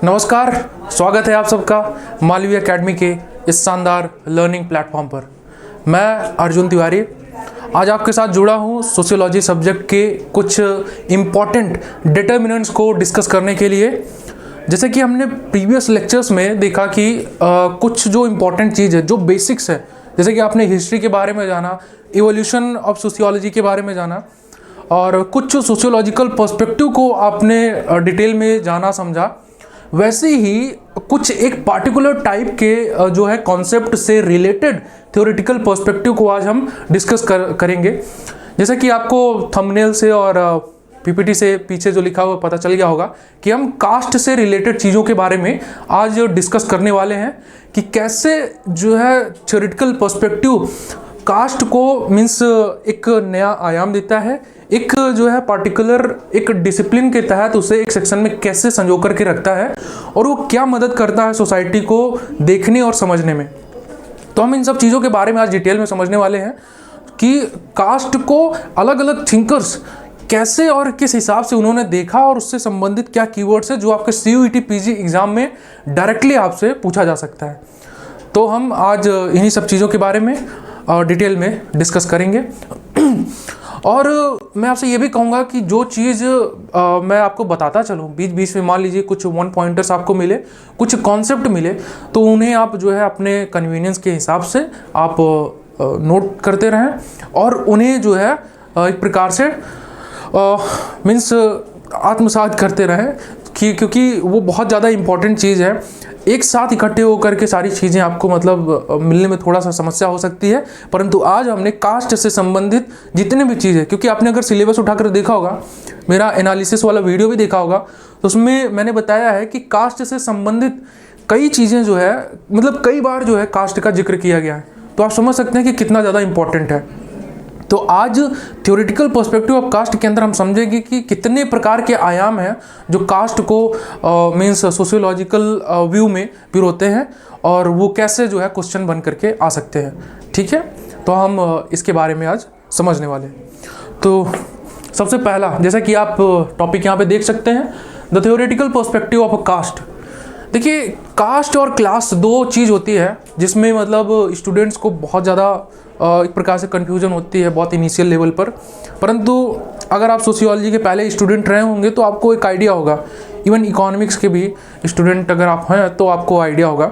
नमस्कार, स्वागत है आप सबका मालवीय एकेडमी के इस शानदार लर्निंग प्लेटफॉर्म पर। मैं अर्जुन तिवारी आज आपके साथ जुड़ा हूँ सोशियोलॉजी सब्जेक्ट के कुछ इम्पॉर्टेंट डिटर्मिनेंट्स को डिस्कस करने के लिए। जैसे कि हमने प्रीवियस लेक्चर्स में देखा कि कुछ जो इम्पॉर्टेंट चीज़ है, जो बेसिक्स है, जैसे कि आपने हिस्ट्री के बारे में जाना, इवोल्यूशन ऑफ सोशियोलॉजी के बारे में जाना और कुछ सोशियोलॉजिकल पर्सपेक्टिव को आपने डिटेल में जाना समझा। वैसे ही कुछ एक पार्टिकुलर टाइप के जो है कॉन्सेप्ट से रिलेटेड थ्योरेटिकल पर्सपेक्टिव को आज हम डिस्कस करेंगे। जैसे कि आपको थंबनेल से और पीपीटी से पीछे जो लिखा हुआ पता चल गया होगा कि हम कास्ट से रिलेटेड चीज़ों के बारे में आज डिस्कस करने वाले हैं कि कैसे जो है थ्योरेटिकल पर्सपेक्टिव कास्ट को मीन्स एक नया आयाम देता है, एक जो है पार्टिकुलर एक डिसिप्लिन के तहत उसे एक सेक्शन में कैसे संजो करके रखता है और वो क्या मदद करता है सोसाइटी को देखने और समझने में। तो हम इन सब चीज़ों के बारे में आज डिटेल में समझने वाले हैं कि कास्ट को अलग अलग थिंकर्स कैसे और किस हिसाब से उन्होंने देखा और उससे संबंधित क्या कीवर्ड्स है जो आपके CUET PG एग्ज़ाम में डायरेक्टली आपसे पूछा जा सकता है। तो हम आज इन्हीं सब चीज़ों के बारे में डिटेल में डिस्कस करेंगे। और मैं आपसे ये भी कहूँगा कि जो चीज़ मैं आपको बताता चलूँ, बीच बीच में मान लीजिए कुछ वन पॉइंटर्स आपको मिले, कुछ कॉन्सेप्ट मिले, तो उन्हें आप जो है अपने कन्वीनियंस के हिसाब से आप नोट करते रहें और उन्हें जो है एक प्रकार से मीन्स आत्मसात करते रहें क्योंकि वो बहुत ज़्यादा इम्पॉर्टेंट चीज़ है। एक साथ इकट्ठे होकर के सारी चीज़ें आपको मतलब मिलने में थोड़ा सा समस्या हो सकती है, परंतु आज हमने कास्ट से संबंधित जितने भी चीज़ें, क्योंकि आपने अगर सिलेबस उठाकर देखा होगा, मेरा एनालिसिस वाला वीडियो भी देखा होगा, तो उसमें मैंने बताया है कि कास्ट से संबंधित कई चीज़ें जो है मतलब कई बार जो है कास्ट का जिक्र किया गया है। तो आप समझ सकते हैं कि कितना ज़्यादा इम्पोर्टेंट है। तो आज थ्योरेटिकल पर्सपेक्टिव ऑफ कास्ट के अंदर हम समझेंगे कि कितने प्रकार के आयाम हैं जो कास्ट को मीन्स सोशियोलॉजिकल व्यू में पिरोते हैं और वो कैसे जो है क्वेश्चन बन करके आ सकते हैं। ठीक है, तो हम इसके बारे में आज समझने वाले हैं। तो सबसे पहला, जैसा कि आप टॉपिक यहाँ पे देख सकते हैं, the theoretical perspective of caste. देखिए, कास्ट और क्लास दो चीज़ होती है जिसमें मतलब स्टूडेंट्स को बहुत ज़्यादा एक प्रकार से कन्फ्यूजन होती है बहुत इनिशियल लेवल पर, परंतु अगर आप सोशियोलॉजी के पहले स्टूडेंट रहे होंगे तो आपको एक आइडिया होगा, इवन इकोनॉमिक्स के भी स्टूडेंट अगर आप हैं तो आपको आइडिया होगा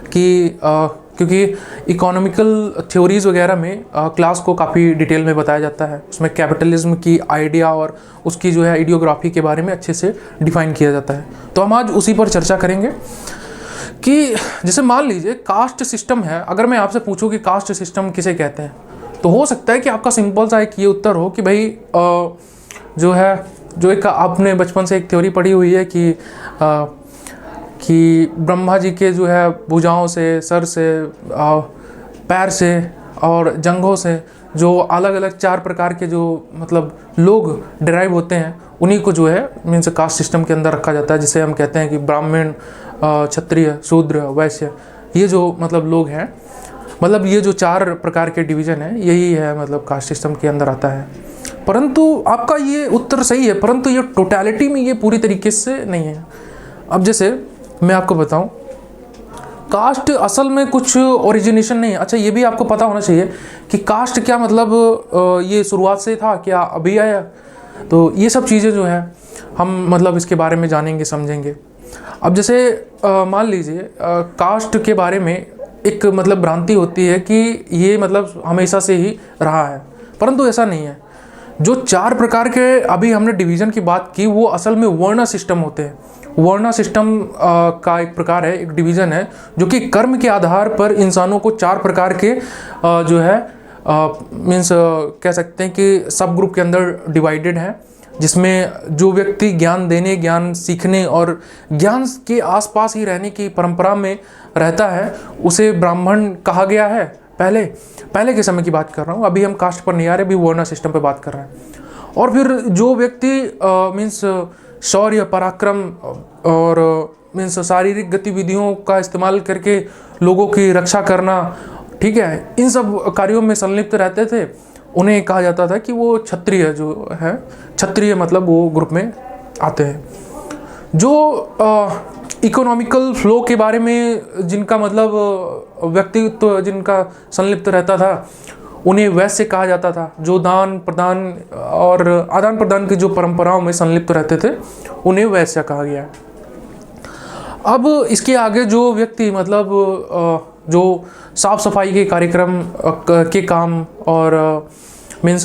कि क्योंकि इकोनॉमिकल थ्योरीज़ वगैरह में क्लास को काफ़ी डिटेल में बताया जाता है। उसमें कैपिटलिज्म की आइडिया और उसकी जो है आइडियोग्राफी के बारे में अच्छे से डिफाइन किया जाता है। तो हम आज उसी पर चर्चा करेंगे कि जैसे मान लीजिए कास्ट सिस्टम है। अगर मैं आपसे पूछूं कि कास्ट सिस्टम किसे कहते हैं, तो हो सकता है कि आपका सिंपल सा एक ये उत्तर हो कि भाई जो है जो एक आपने बचपन से एक थ्योरी पढ़ी हुई है कि ब्रह्मा जी के जो है भुजाओं से, सर से, पैर से और जंघों से जो अलग अलग चार प्रकार के जो मतलब लोग डिराइव होते हैं, उन्हीं को जो है मीन्स कास्ट सिस्टम के अंदर रखा जाता है, जिसे हम कहते हैं कि ब्राह्मण, क्षत्रिय, शूद्र, वैश्य, ये जो मतलब लोग हैं, मतलब ये जो चार प्रकार के डिवीज़न है, यही है मतलब कास्ट सिस्टम के अंदर आता है। परंतु आपका ये उत्तर सही है, परंतु ये टोटलिटी में ये पूरी तरीके से नहीं है। अब जैसे मैं आपको बताऊं, कास्ट असल में कुछ ओरिजिनेशन नहीं है। अच्छा, ये भी आपको पता होना चाहिए कि कास्ट क्या मतलब ये शुरुआत से था, क्या अभी आया? तो ये सब चीज़ें जो है हम मतलब इसके बारे में जानेंगे, समझेंगे। अब जैसे मान लीजिए कास्ट के बारे में एक मतलब भ्रांति होती है कि ये मतलब हमेशा से ही रहा है, परंतु ऐसा नहीं है। जो चार प्रकार के अभी हमने डिवीज़न की बात की, वो असल में वर्ण सिस्टम होते हैं। वर्ण सिस्टम का एक प्रकार है, एक डिवीज़न है, जो कि कर्म के आधार पर इंसानों को चार प्रकार के जो है मीन्स कह सकते हैं कि सब ग्रुप के अंदर डिवाइडेड है, जिसमें जो व्यक्ति ज्ञान देने, ज्ञान सीखने और ज्ञान के आसपास ही रहने की परंपरा में रहता है, उसे ब्राह्मण कहा गया है। पहले के समय की बात कर रहा हूँ, अभी हम कास्ट पर नहीं आ रहे, अभी वर्ण सिस्टम पर बात कर रहे हैं। और फिर जो व्यक्ति मीन्स शौर्य, पराक्रम और मीन्स शारीरिक गतिविधियों का इस्तेमाल करके लोगों की रक्षा करना, ठीक है, इन सब कार्यों में संलिप्त रहते थे, उन्हें कहा जाता था कि वो क्षत्रिय जो है, क्षत्रिय मतलब वो ग्रुप में आते हैं। जो इकोनॉमिकल फ्लो के बारे में जिनका मतलब व्यक्तित्व जिनका संलिप्त रहता था उन्हें वैश्य कहा जाता था। जो दान प्रदान और आदान प्रदान की जो परंपराओं में संलिप्त रहते थे उन्हें वैश्य कहा गया है। अब इसके आगे जो व्यक्ति मतलब जो साफ सफाई के कार्यक्रम के काम और मीन्स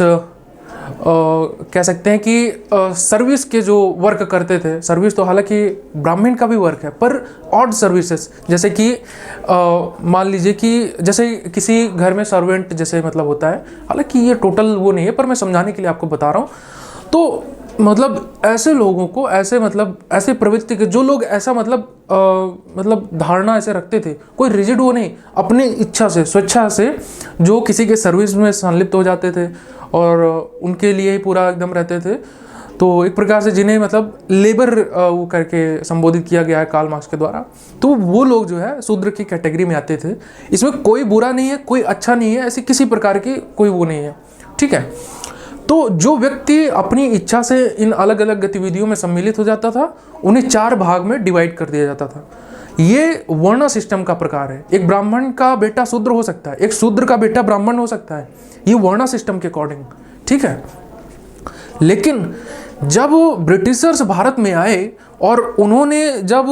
कह सकते हैं कि सर्विस के जो वर्क करते थे, सर्विस तो हालांकि ब्राह्मण का भी वर्क है पर ऑड सर्विसेज, जैसे कि मान लीजिए कि जैसे किसी घर में सर्वेंट जैसे मतलब होता है, हालांकि ये टोटल वो नहीं है पर मैं समझाने के लिए आपको बता रहा हूँ। तो मतलब ऐसे लोगों को ऐसे प्रवृत्ति के जो लोग ऐसा मतलब धारणा ऐसे रखते थे, कोई रिजिड वो नहीं, अपनी इच्छा से स्वेच्छा से जो किसी के सर्विस में संलिप्त हो जाते थे और उनके लिए ही पूरा एकदम रहते थे। तो एक प्रकार से जिन्हें मतलब लेबर वो करके संबोधित किया गया है कार्ल मार्क्स के द्वारा, तो वो लोग जो है शूद्र की कैटेगरी में आते थे। इसमें कोई बुरा नहीं है, कोई अच्छा नहीं है, ऐसी किसी प्रकार की कोई वो नहीं है, ठीक है। तो जो व्यक्ति अपनी इच्छा से इन अलग अलग गतिविधियों में सम्मिलित हो जाता था उन्हें 4 भाग में डिवाइड कर दिया जाता था। ये वर्ण सिस्टम का प्रकार है। एक ब्राह्मण का बेटा शूद्र हो सकता है, एक शूद्र का बेटा ब्राह्मण हो सकता है, ये वर्ण सिस्टम के अकॉर्डिंग, ठीक है। लेकिन जब ब्रिटिशर्स भारत में आए और उन्होंने जब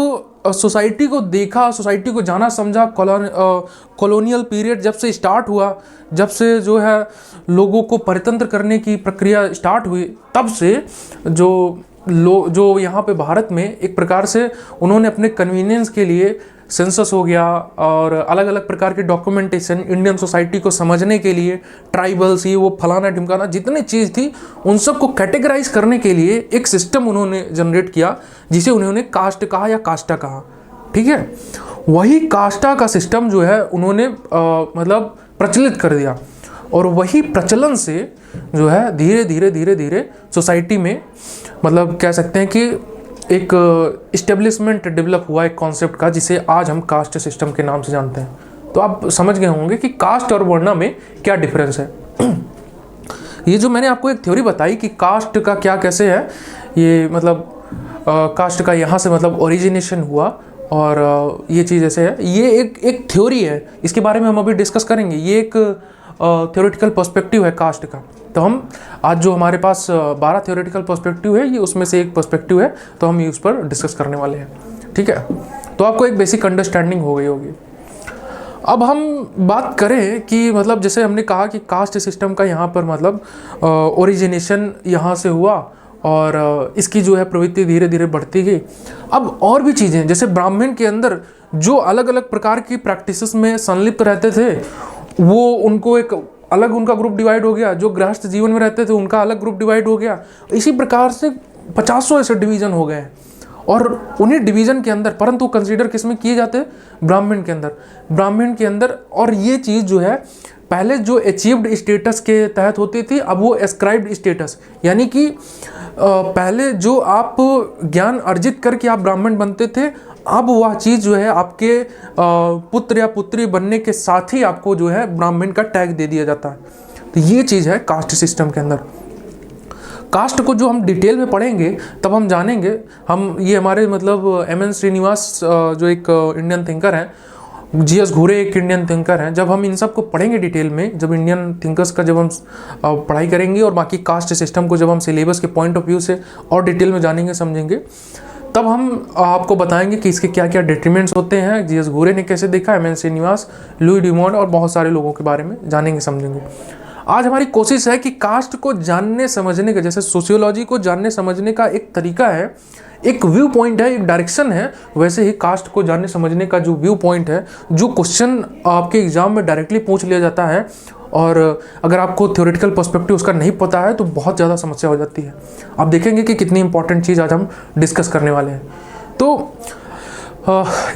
सोसाइटी को देखा, सोसाइटी को जाना समझा, कॉलोनियल पीरियड जब से स्टार्ट हुआ, जब से जो है लोगों को परितंत्र करने की प्रक्रिया स्टार्ट हुई, तब से जो यहाँ पे भारत में एक प्रकार से उन्होंने अपने कन्वीनियंस के लिए सेंसस हो गया और अलग अलग प्रकार की डॉक्यूमेंटेशन, इंडियन सोसाइटी को समझने के लिए ट्राइबल्स, ये वो फलाना ढिमकाना जितनी चीज़ थी उन सबको कैटेगराइज करने के लिए एक सिस्टम उन्होंने जनरेट किया जिसे उन्होंने कास्ट कहा या कास्टा कहा, ठीक है। वही कास्टा का सिस्टम जो है उन्होंने मतलब प्रचलित कर दिया और वही प्रचलन से जो है धीरे धीरे सोसाइटी में मतलब कह सकते हैं कि एक इस्टेब्लिशमेंट डेवलप हुआ एक कॉन्सेप्ट का, जिसे आज हम कास्ट सिस्टम के नाम से जानते हैं। तो आप समझ गए होंगे कि कास्ट और वर्ण में क्या डिफरेंस है। ये जो मैंने आपको एक थ्योरी बताई कि कास्ट का क्या कैसे है, ये मतलब कास्ट का यहाँ से मतलब ओरिजिनेशन हुआ और ये चीज़ ऐसे है, ये एक थ्योरी है, इसके बारे में हम अभी डिस्कस करेंगे। ये एक थ्योरेटिकल पर्सपेक्टिव है कास्ट का। तो हम आज जो हमारे पास 12 थ्योरेटिकल पर्सपेक्टिव है, ये उसमें से एक पर्सपेक्टिव है, तो हम ये उस पर डिस्कस करने वाले हैं, ठीक है। तो आपको एक बेसिक अंडरस्टैंडिंग हो गई होगी। अब हम बात करें कि मतलब जैसे हमने कहा कि कास्ट सिस्टम का यहाँ पर मतलब ओरिजिनेशन यहाँ से हुआ और इसकी जो है प्रवृत्ति धीरे धीरे बढ़ती गई। अब और भी चीज़ें, जैसे ब्राह्मण के अंदर जो अलग अलग प्रकार की प्रैक्टिसेस में संलिप्त रहते थे, वो उनको एक अलग उनका ग्रुप डिवाइड हो गया। जो गृहस्थ जीवन में रहते थे उनका अलग ग्रुप डिवाइड हो गया। इसी प्रकार से 50 ऐसे डिवीज़न हो गए और उन्हीं डिवीज़न के अंदर परंतु कंसीडर किस में किए जाते हैं, ब्राह्मण के अंदर। और ये चीज़ जो है पहले जो अचीव्ड स्टेटस के तहत होती थी, अब वो एस्क्राइब्ड स्टेटस, यानी कि पहले जो आप ज्ञान अर्जित करके आप ब्राह्मण बनते थे, अब वह चीज़ जो है आपके पुत्र या पुत्री बनने के साथ ही आपको जो है ब्राह्मण का टैग दे दिया जाता है। तो ये चीज़ है कास्ट सिस्टम के अंदर। कास्ट को जो हम डिटेल में पढ़ेंगे तब हम जानेंगे। हम ये हमारे मतलब एम.एन. श्रीनिवास जो एक इंडियन थिंकर हैं, जी.एस. घुरे एक इंडियन थिंकर हैं, जब हम इन सब को पढ़ेंगे डिटेल में, जब इंडियन थिंकर्स का जब हम पढ़ाई करेंगे और बाकी कास्ट सिस्टम को जब हम सिलेबस के पॉइंट ऑफ व्यू से और डिटेल में जानेंगे समझेंगे, तब हम आपको बताएंगे कि इसके क्या क्या डिट्रीमेंट्स होते हैं, जी.एस. घुरे ने कैसे देखा, एम.एन. श्रीनिवास, लुई ड्यूमॉन्ट और बहुत सारे लोगों के बारे में जानेंगे समझेंगे। आज हमारी कोशिश है कि कास्ट को जानने समझने का, जैसे सोशियोलॉजी को जानने समझने का एक तरीका है, एक व्यू पॉइंट है, एक डायरेक्शन है, वैसे ही कास्ट को जानने समझने का जो व्यू पॉइंट है, जो क्वेश्चन आपके एग्जाम में डायरेक्टली पूछ लिया जाता है, और अगर आपको थ्योरेटिकल पर्सपेक्टिव उसका नहीं पता है तो बहुत ज़्यादा समस्या हो जाती है। आप देखेंगे कि कितनी इंपॉर्टेंट चीज़ आज हम डिस्कस करने वाले हैं। तो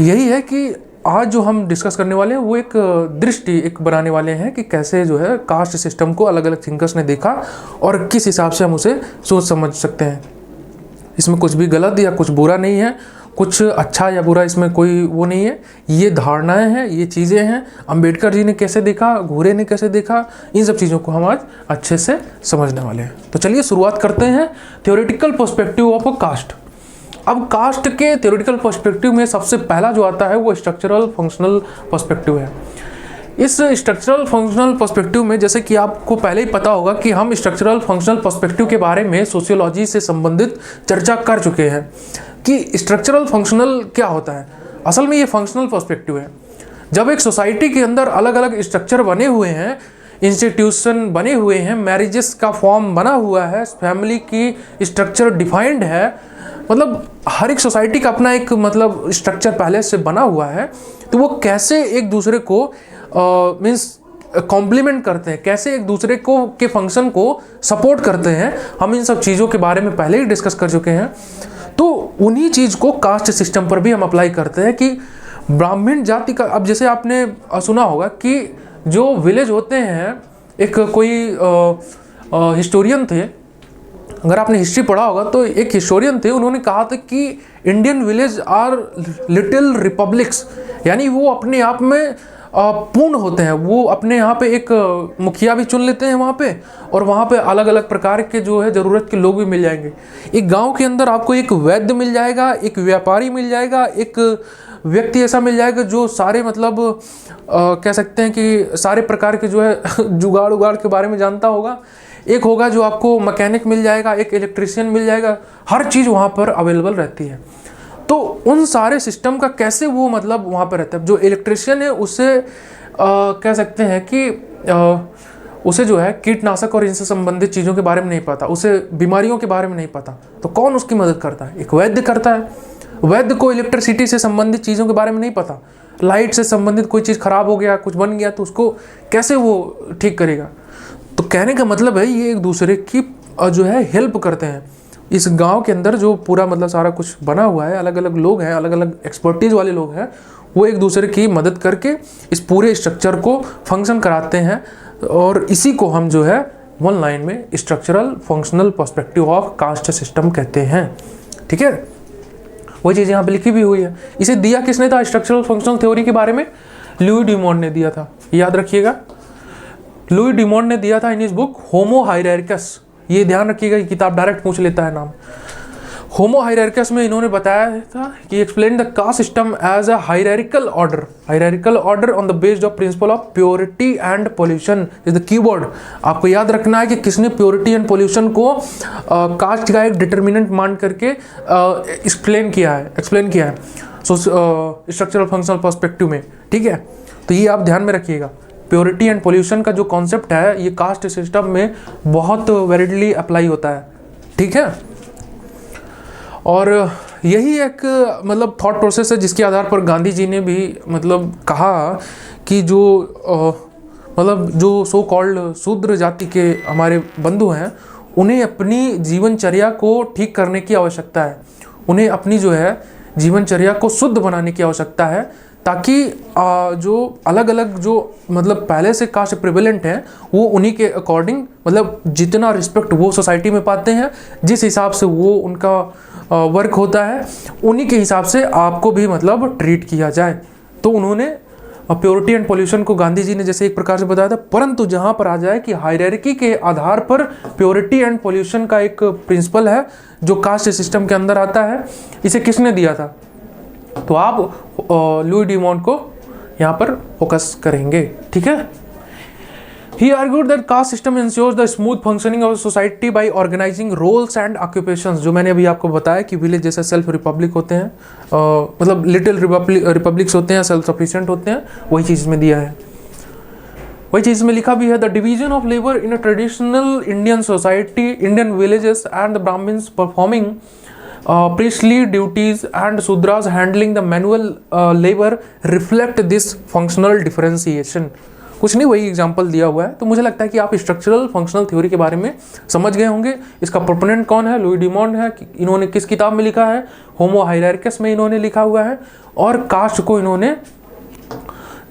यही है कि आज जो हम डिस्कस करने वाले हैं वो एक दृष्टि एक बनाने वाले हैं कि कैसे जो है कास्ट सिस्टम को अलग अलग थिंकर्स ने देखा और किस हिसाब से हम उसे सोच समझ सकते हैं। इसमें कुछ भी गलत या कुछ बुरा नहीं है, कुछ अच्छा या बुरा इसमें कोई वो नहीं है। ये धारणाएं हैं, ये चीज़ें हैं। अंबेडकर जी ने कैसे देखा, घुरे ने कैसे देखा, इन सब चीज़ों को हम आज अच्छे से समझने वाले हैं। तो चलिए शुरुआत करते हैं theoretical perspective of a caste. अब कास्ट के थ्योरेटिकल पर्सपेक्टिव में सबसे पहला जो आता है वो स्ट्रक्चरल फंक्शनल पर्सपेक्टिव है। इस स्ट्रक्चरल फंक्शनल पर्सपेक्टिव में जैसे कि आपको पहले ही पता होगा कि हम स्ट्रक्चरल फंक्शनल पर्सपेक्टिव के बारे में सोशियोलॉजी से संबंधित चर्चा कर चुके हैं कि स्ट्रक्चरल फंक्शनल क्या होता है। असल में ये फंक्शनल पर्सपेक्टिव है। जब एक सोसाइटी के अंदर अलग अलग स्ट्रक्चर बने हुए हैं, इंस्टीट्यूशन बने हुए हैं, मैरिजेस का फॉर्म बना हुआ है, फैमिली की स्ट्रक्चर डिफाइंड है, मतलब हर एक सोसाइटी का अपना एक मतलब स्ट्रक्चर पहले से बना हुआ है, तो वो कैसे एक दूसरे को मीन्स कॉम्प्लीमेंट करते हैं, कैसे एक दूसरे को के फंक्शन को सपोर्ट करते हैं, हम इन सब चीज़ों के बारे में पहले ही डिस्कस कर चुके हैं। तो उन्हीं चीज़ को कास्ट सिस्टम पर भी हम अप्लाई करते हैं कि ब्राह्मण जाति का, अब जैसे आपने सुना होगा कि जो विलेज होते हैं, एक कोई हिस्टोरियन थे, अगर आपने हिस्ट्री पढ़ा होगा तो एक हिस्टोरियन थे, उन्होंने कहा था कि Indian village are little republics, यानी वो अपने आप में पूर्ण होते हैं। वो अपने यहाँ पे एक मुखिया भी चुन लेते हैं वहाँ पे, और वहाँ पे अलग अलग प्रकार के जो है ज़रूरत के लोग भी मिल जाएंगे। एक गांव के अंदर आपको एक वैद्य मिल जाएगा, एक व्यापारी मिल जाएगा, एक व्यक्ति ऐसा मिल जाएगा जो सारे मतलब कह सकते हैं कि सारे प्रकार के जो है जुगाड़ उगाड़ के बारे में जानता होगा। एक होगा जो आपको मैकेनिक मिल जाएगा, एक इलेक्ट्रिशियन मिल जाएगा, हर चीज़ वहाँ पर अवेलेबल रहती है। तो उन सारे सिस्टम का कैसे वो मतलब वहाँ पर रहता है। जो इलेक्ट्रिशियन है उससे कह सकते हैं कि उसे जो है कीटनाशक और इनसे संबंधित चीज़ों के बारे में नहीं पता, उसे बीमारियों के बारे में नहीं पता, तो कौन उसकी मदद करता है? एक वैद्य करता है। वैद्य को इलेक्ट्रिसिटी से संबंधित चीज़ों के बारे में नहीं पता, लाइट से संबंधित कोई चीज़ खराब हो गया, कुछ बन गया, तो उसको कैसे वो ठीक करेगा। तो कहने का मतलब है ये एक दूसरे की जो है हेल्प करते हैं। इस गांव के अंदर जो पूरा मतलब सारा कुछ बना हुआ है, अलग अलग लोग हैं, अलग अलग एक्सपर्टीज़ वाले लोग हैं, वो एक दूसरे की मदद करके इस पूरे स्ट्रक्चर को फंक्शन कराते हैं, और इसी को हम जो है वन लाइन में structural functional perspective of caste system कहते हैं। ठीक है, वही चीज़ यहाँ पे लिखी भी हुई है। इसे दिया किसने था स्ट्रक्चरल फंक्शनल थ्योरी के बारे में? लुई डिमॉन्ड ने दिया था, याद रखिएगा। लुई डिमॉन्ड ने दिया था इन इस बुक होमो हायरार्कस। ये ध्यान रखिएगा, ये किताब डायरेक्ट पूछ लेता है नाम। होमो हायरार्कस में इन्होंने बताया था कि explain the caste system as a hierarchical order on the based of principle of purity and pollution is the keyword. आपको याद रखना है कि किसने प्योरिटी एंड पोल्यूशन को कास्ट का एक डिटर्मिनेंट मान करके एक्सप्लेन किया है स्ट्रक्चरल फंक्शनल पर्सपेक्टिव में। ठीक है, तो ये आप ध्यान में रखिएगा। प्योरिटी एंड पोल्यूशन का जो कॉन्सेप्ट है ये कास्ट सिस्टम में बहुत वैलिडली अप्लाई होता है। ठीक है, और यही एक मतलब थॉट प्रोसेस है जिसके आधार पर गांधी जी ने भी मतलब कहा कि जो मतलब जो सो कॉल्ड शूद्र जाति के हमारे बंधु हैं, उन्हें अपनी जीवनचर्या को ठीक करने की आवश्यकता है, उन्हें अपनी जो है जीवनचर्या को शुद्ध बनाने की आवश्यकता है, ताकि जो अलग अलग जो मतलब पहले से कास्ट प्रिवेलेंट हैं वो उन्हीं के अकॉर्डिंग मतलब जितना रिस्पेक्ट वो सोसाइटी में पाते हैं, जिस हिसाब से वो उनका वर्क होता है, उन्हीं के हिसाब से आपको भी मतलब ट्रीट किया जाए। तो उन्होंने प्योरिटी एंड पोल्यूशन को गांधी जी ने जैसे एक प्रकार से बताया था, परंतु जहाँ पर आ जाए कि हायरार्की के आधार पर प्योरिटी एंड पोल्यूशन का एक प्रिंसिपल है जो कास्ट सिस्टम के अंदर आता है, इसे किसने दिया था? तो आप लुई डिमॉन्ड को यहाँ पर फोकस करेंगे। ठीक है, he argued that caste system ensures the smooth functioning of society by organising roles and occupations. जो मैंने अभी आपको बताया कि विलेज जैसे सेल्फ रिपब्लिक होते हैं, मतलब लिटिल रिपब्लिक्स होते हैं, सेल्फ सफिशिएंट होते हैं, वही चीज़ में दिया है। वही चीज़ में लिखा भी है, the division of labour in a traditional Indian society, Indian villages and the Brahmins performing priestly duties and Sudras handling the manual labor reflect this functional differentiation। कुछ नहीं, वही एग्जांपल दिया हुआ है। तो मुझे लगता है कि आप स्ट्रक्चरल फंक्शनल थ्योरी के बारे में समझ गए होंगे। इसका प्रोपोनेंट कौन है? लुई डिमॉन्ड है। इन्होंने किस किताब में लिखा है? होमो हायरार्कस में इन्होंने लिखा हुआ है। और कास्ट को इन्होंने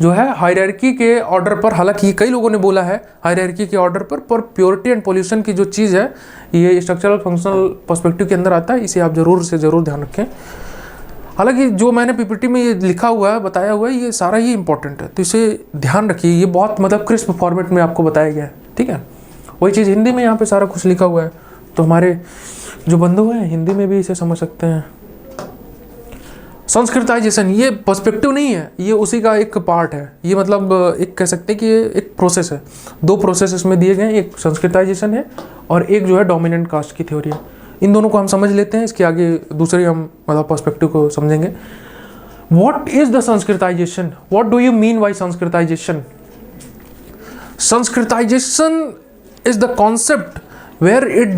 जो है हायरार्की के ऑर्डर पर, हालांकि कई लोगों ने बोला है हायरार्की के ऑर्डर पर प्योरिटी एंड पोल्यूशन की जो चीज़ है ये स्ट्रक्चरल फंक्शनल पर्सपेक्टिव के अंदर आता है। इसे आप ज़रूर से ज़रूर ध्यान रखें। हालांकि जो मैंने पीपीटी में ये लिखा हुआ है, बताया हुआ है, ये सारा ही इंपॉर्टेंट है, तो इसे ध्यान रखिए। ये बहुत मतलब क्रिस्प फॉर्मेट में आपको बताया गया है। ठीक है, वही चीज़ हिंदी में यहाँ पे सारा कुछ लिखा हुआ है, तो हमारे जो बंधु हैं हिंदी में भी इसे समझ सकते हैं। संस्कृताइजेशन ये पर्सपेक्टिव नहीं है, ये उसी का एक पार्ट है। ये मतलब एक कह सकते हैं कि ये एक प्रोसेस है। दो प्रोसेस इसमें दिए गए हैं, एक संस्कृताइजेशन है और एक जो है डोमिनेंट कास्ट की थ्योरी है। इन दोनों को हम समझ लेते हैं, इसके आगे दूसरे हम मतलब पर्सपेक्टिव को समझेंगे। What is the Sanskritisation? What do you mean bye Sanskritisation? Sanskritisation is the concept where it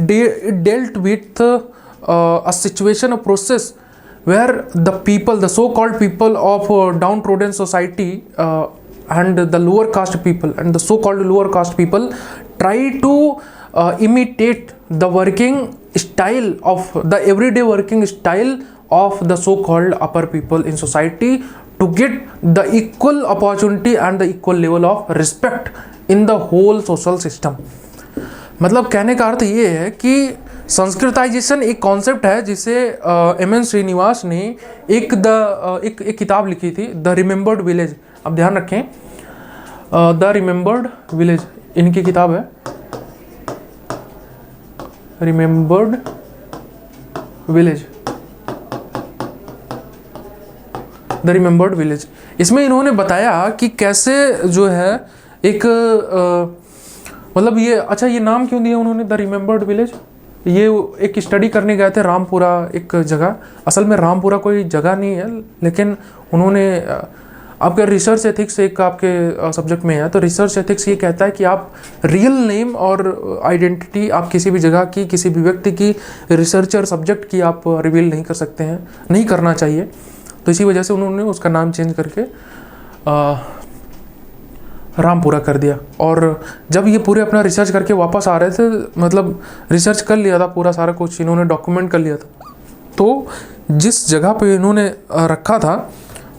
dealt with a situation, a process where the people, the so-called people of downtrodden society and the lower caste people and the so-called lower caste people try to imitate the working style of the everyday working style of the so-called upper people in society to get the equal opportunity and the equal level of respect in the whole social system। मतलब कहने का अर्थ ये है कि Sanskritisation एक concept है जिसे M.N.. Srinivas ने एक किताब लिखी थी, द रिमेंबर्ड विलेज। अब ध्यान रखें, द रिमेंबर्ड विलेज इनकी किताब है, remembered village, the remembered village. इसमें इन्होंने बताया कि कैसे जो है एक मतलब ये अच्छा ये नाम क्यों दिया उन्होंने द रिमेंबर्ड विलेज? ये एक स्टडी करने गए थे रामपुरा एक जगह। असल में रामपुरा कोई जगह नहीं है, लेकिन उन्होंने आपके रिसर्च एथिक्स एक आपके सब्जेक्ट में है, तो रिसर्च एथिक्स ये कहता है कि आप रियल नेम और आइडेंटिटी आप किसी भी जगह की, किसी भी व्यक्ति की, रिसर्चर सब्जेक्ट की आप रिवील नहीं कर सकते हैं, नहीं करना चाहिए। तो इसी वजह से उन्होंने उसका नाम चेंज करके रामपुरा कर दिया। और जब ये पूरे अपना रिसर्च करके वापस आ रहे थे, मतलब रिसर्च कर लिया था पूरा सारा कुछ, इन्होंने डॉक्यूमेंट कर लिया था, तो जिस जगह पे इन्होंने रखा था,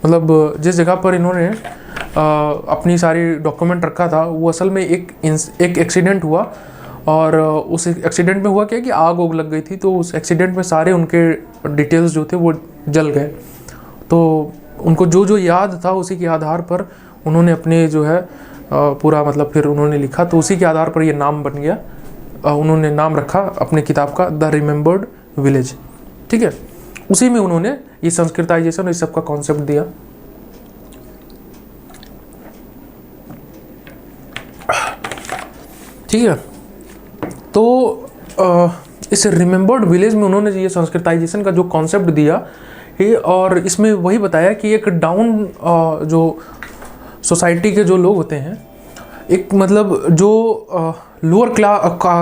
मतलब जिस जगह पर इन्होंने अपनी सारी डॉक्यूमेंट रखा था, वो असल में एक एक्सीडेंट हुआ। और उस एक्सीडेंट में हुआ क्या कि आग उग लग गई थी, तो उस एक्सीडेंट में सारे उनके डिटेल्स जो थे वो जल गए। तो उनको जो जो याद था उसी के आधार पर उन्होंने अपने जो है पूरा मतलब फिर उन्होंने लिखा, तो उसी के आधार पर ये नाम बन गया। उन्होंने नाम रखा अपने किताब का द रिमेंबर्ड विलेज, ठीक है। उसी में उन्होंने ये संस्कृताइजेशन इस सब का कॉन्सेप्ट दिया। ठीक है, तो इस रिमेंबर्ड विलेज में उन्होंने ये संस्कृताइजेशन का जो कॉन्सेप्ट दिया और इसमें वही बताया कि एक डाउन जो सोसाइटी के जो लोग होते हैं, एक मतलब जो लोअर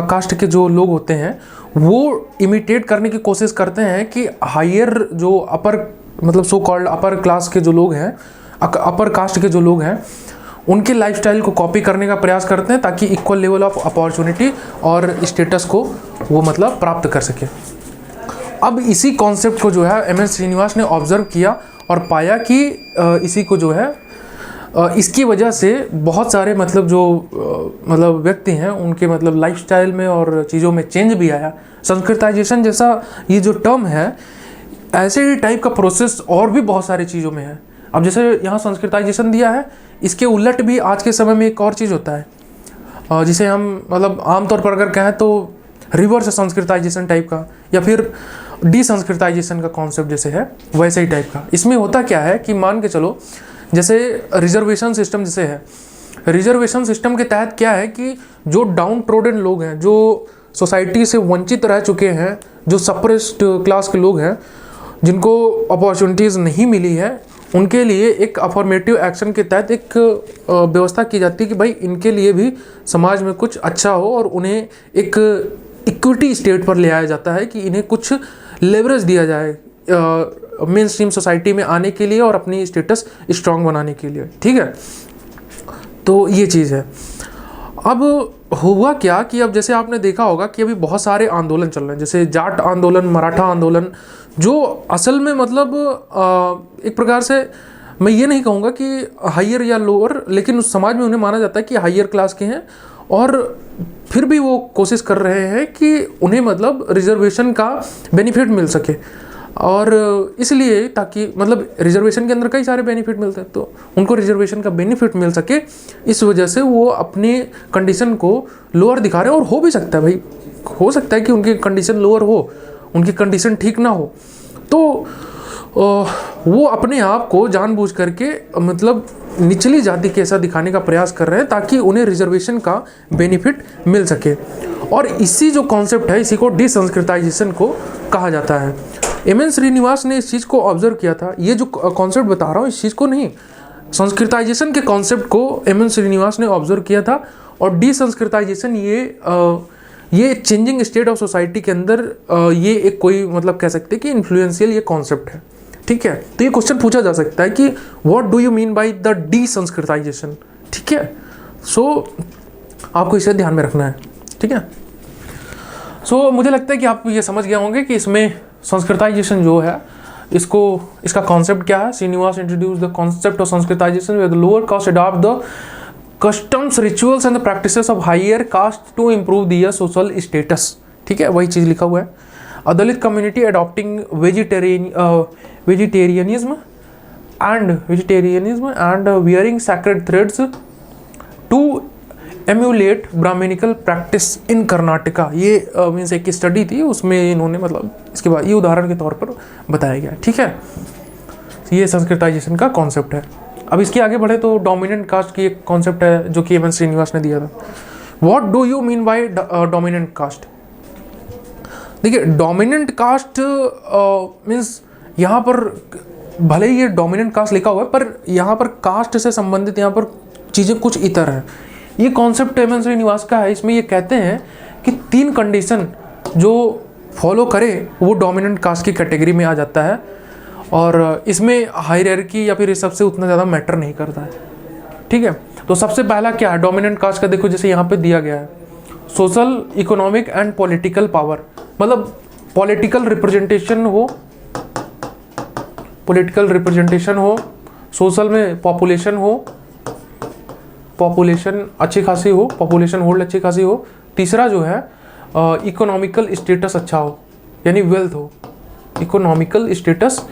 कास्ट के जो लोग होते हैं, वो इमिटेट करने की कोशिश करते हैं कि हायर जो अपर मतलब सो कॉल्ड अपर क्लास के जो लोग हैं, अपर कास्ट के जो लोग हैं, उनके लाइफस्टाइल को कॉपी करने का प्रयास करते हैं ताकि इक्वल लेवल ऑफ अपॉर्चुनिटी और स्टेटस को वो मतलब प्राप्त कर सके। अब इसी कॉन्सेप्ट को जो है एम.एन. श्रीनिवास ने ऑब्जर्व किया और पाया कि इसी को जो है इसकी वजह से बहुत सारे मतलब जो मतलब व्यक्ति हैं उनके मतलब लाइफस्टाइल में और चीज़ों में चेंज भी आया। संस्कृताइजेशन जैसा ये जो टर्म है, ऐसे ही टाइप का प्रोसेस और भी बहुत सारी चीज़ों में है। अब जैसे यहाँ संस्कृताइजेशन दिया है, इसके उलट भी आज के समय में एक और चीज़ होता है जिसे हम मतलब आमतौर पर अगर कहें तो रिवर्स संस्कृताइजेशन टाइप का, या फिर डिसंस्कृताइजेशन का कॉन्सेप्ट जैसे है वैसे ही टाइप का। इसमें होता क्या है कि मान के चलो जैसे रिजर्वेशन सिस्टम जैसे है, रिजर्वेशन सिस्टम के तहत क्या है कि जो डाउन ट्रोडन लोग हैं, जो सोसाइटी से वंचित रह चुके हैं, जो सप्रेस्ड क्लास के लोग हैं, जिनको अपॉर्चुनिटीज़ नहीं मिली है, उनके लिए एक अफर्मेटिव एक्शन के तहत एक व्यवस्था की जाती है कि भाई इनके लिए भी समाज में कुछ अच्छा हो और उन्हें एक इक्विटी स्टेट पर ले आया जाता है कि इन्हें कुछ लेवरेज दिया जाए मेन स्ट्रीम सोसाइटी में आने के लिए और अपनी स्टेटस स्ट्रांग बनाने के लिए। ठीक है, तो ये चीज़ है। अब हुआ क्या कि अब जैसे आपने देखा होगा कि अभी बहुत सारे आंदोलन चल रहे हैं, जैसे जाट आंदोलन, मराठा आंदोलन, जो असल में मतलब एक प्रकार से मैं ये नहीं कहूँगा कि हायर या लोअर, लेकिन उस समाज में उन्हें माना जाता है कि हायर क्लास के हैं, और फिर भी वो कोशिश कर रहे हैं कि उन्हें मतलब रिजर्वेशन का बेनिफिट मिल सके। और इसलिए ताकि मतलब रिजर्वेशन के अंदर कई सारे बेनिफिट मिलते हैं, तो उनको रिजर्वेशन का बेनिफिट मिल सके, इस वजह से वो अपने कंडीशन को लोअर दिखा रहे हैं। और हो भी सकता है भाई, हो सकता है कि उनकी कंडीशन लोअर हो, उनकी कंडीशन ठीक ना हो, तो वो अपने आप को जानबूझ करके मतलब निचली जाति के ऐसा दिखाने का प्रयास कर रहे हैं ताकि उन्हें रिजर्वेशन का बेनिफिट मिल सके। और इसी जो कॉन्सेप्ट है इसी को डिसंस्कृताइजेशन को कहा जाता है। एम.एन. श्रीनिवास ने इस चीज़ को ऑब्जर्व किया था। ये जो कॉन्सेप्ट बता रहा हूँ इस चीज़ को नहीं, संस्कृताइजेशन के कॉन्सेप्ट को एम.एन. श्रीनिवास ने ऑब्जर्व किया था। और डिसंस्कृताइजेशन ये चेंजिंग स्टेट ऑफ सोसाइटी के अंदर ये एक कोई मतलब कह सकते हैं कि इन्फ्लुएंशियल ये कॉन्सेप्ट है। ठीक है, तो ये क्वेश्चन पूछा जा सकता है कि what do you mean by the desanskritisation. ठीक है, सो आपको इसे ध्यान में रखना है। ठीक है, सो मुझे लगता है कि आप ये समझ गए होंगे कि इसमें संस्कृताइजेशन जो है इसका कॉन्सेप्ट क्या है। Srinivas introduce the concept of sanskritisation with lower caste adopt the customs rituals and the practices of higher caste to improve their social status. ठीक है, वही चीज़ लिखा हुआ है। A Dalit community adopting vegetarianism and wearing sacred threads to emulate brahmanical practice in Karnataka. ये means एक study थी, उसमें इन्होंने मतलब इसके बाद ये उदाहरण के तौर पर बताया गया। ठीक है, ये संस्कृताइजेशन का कॉन्सेप्ट है। अब इसके आगे बढ़े तो डोमिनेंट कास्ट की एक कॉन्सेप्ट है जो कि एम.एन. श्रीनिवास ने दिया था। What do you mean bye dominant caste. देखिए, डोमिनेंट कास्ट मीन्स यहाँ पर भले ही ये डोमिनेंट कास्ट लिखा हुआ है पर यहाँ पर कास्ट से संबंधित यहाँ पर चीज़ें कुछ इतर हैं। ये कॉन्सेप्ट एम.एन. श्रीनिवास का है। इसमें ये कहते हैं कि 3 कंडीशन जो फॉलो करे वो डोमिनेंट कास्ट की कैटेगरी में आ जाता है और इसमें हायरार्की या फिर इस सबसे उतना ज़्यादा मैटर नहीं करता है। ठीक है, तो सबसे पहला क्या है डोमिनेंट कास्ट का, देखो जैसे यहाँ पे दिया गया है social economic and political power, मतलब पॉलिटिकल रिप्रेजेंटेशन हो, सोशल में पॉपुलेशन अच्छी खासी हो, पॉपुलेशन होल्ड अच्छी खासी हो। तीसरा जो है इकोनॉमिकल स्टेटस अच्छा हो, यानी वेल्थ हो, इकोनॉमिकल स्टेटस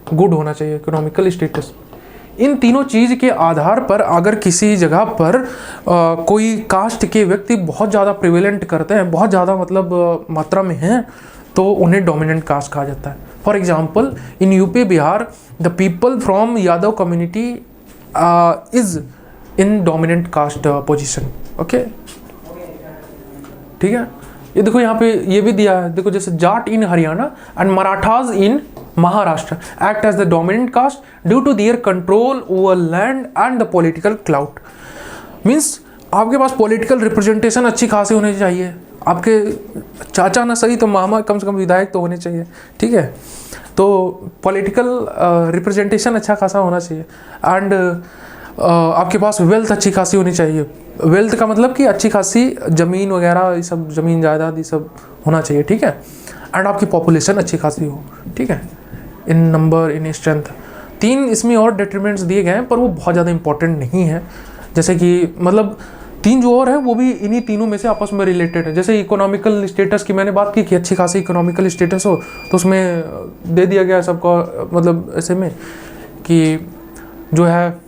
गुड होना चाहिए, इकोनॉमिकल स्टेटस। इन तीनों चीज़ के आधार पर अगर किसी जगह पर कोई कास्ट के व्यक्ति बहुत ज़्यादा प्रिवेलेंट करते हैं, बहुत ज़्यादा मतलब मात्रा में हैं, तो उन्हें डोमिनेंट कास्ट कहा जाता है। For example in UP Bihar the people from Yadav community is in dominant caste position. Okay, ठीक है, ये देखो यहाँ पे ये भी दिया है, देखो जैसे Jat in Haryana and Marathas in Maharashtra act as the dominant caste due to their control over land and the political clout. Means आपके पास पॉलिटिकल रिप्रेजेंटेशन अच्छी खासी होनी चाहिए, आपके चाचा ना सही तो मामा कम से कम विधायक तो होने चाहिए। ठीक है, तो पॉलिटिकल रिप्रेजेंटेशन अच्छा खासा होना चाहिए एंड आपके पास वेल्थ अच्छी खासी होनी चाहिए। वेल्थ का मतलब कि अच्छी खासी ज़मीन वगैरह ये सब, ज़मीन जायदाद ये सब होना चाहिए। ठीक है, एंड आपकी पॉपुलेशन अच्छी खासी हो। ठीक है, इन नंबर इन स्ट्रेंथ। 3 इसमें और डिटरमिनेंट्स दिए गए हैं पर वो बहुत ज़्यादा इंपॉर्टेंट नहीं है। जैसे कि मतलब 3 जो और हैं वो भी इन्हीं तीनों में से आपस में रिलेटेड है। जैसे इकोनॉमिकल स्टेटस की मैंने बात की कि अच्छी खासी इकोनॉमिकल स्टेटस हो, तो उसमें दे दिया गया सबको, मतलब ऐसे में कि जो है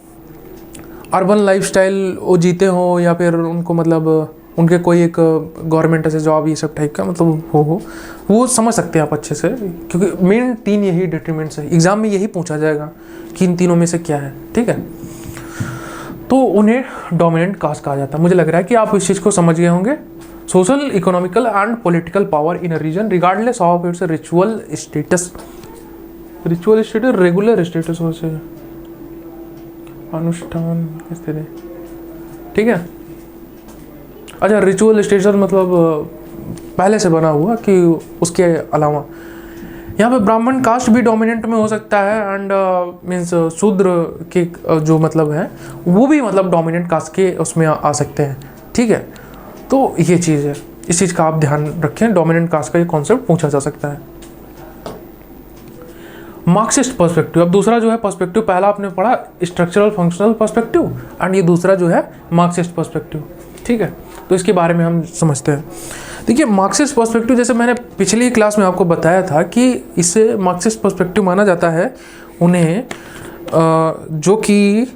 अर्बन लाइफस्टाइल वो जीते हों या फिर उनको मतलब उनके कोई एक गवर्नमेंट ऐसे जॉब ये सब टाइप का मतलब हो वो समझ सकते हैं आप अच्छे से, क्योंकि मेन 3 यही डिटरमिनेंट्स है। एग्जाम में यही पूछा जाएगा कि इन तीनों में से क्या है। ठीक है, तो उन्हें डोमिनेंट कास्ट कहा जाता है। मुझे लग रहा है कि आप इस चीज़ को समझ गए होंगे। Social economical and political power in a region regardless of its ritual status. Regular status हो से अनुष्ठान किस तरह। ठीक है, अच्छा रिचुअल स्टेटस मतलब पहले से बना हुआ कि उसके अलावा यहाँ पे ब्राह्मण कास्ट भी डोमिनेंट में हो सकता है एंड मीन्स शूद्र के जो मतलब है वो भी मतलब डोमिनेंट कास्ट के उसमें आ सकते हैं। ठीक है, तो ये चीज़ है, इस चीज़ का आप ध्यान रखें। डोमिनेंट कास्ट का ये कॉन्सेप्ट पूछा जा सकता है। मार्क्सिस्ट पर्सपेक्टिव, अब दूसरा जो है पर्सपेक्टिव, पहला आपने पढ़ा स्ट्रक्चरल फंक्शनल पर्सपेक्टिव एंड ये दूसरा जो है मार्क्सिस्ट पर्सपेक्टिव। ठीक है, तो इसके बारे में हम समझते हैं। देखिए मार्क्सिस्ट पर्सपेक्टिव, जैसे मैंने पिछली क्लास में आपको बताया था कि इसे मार्क्सिस्ट पर्सपेक्टिव माना जाता है उन्हें जो कि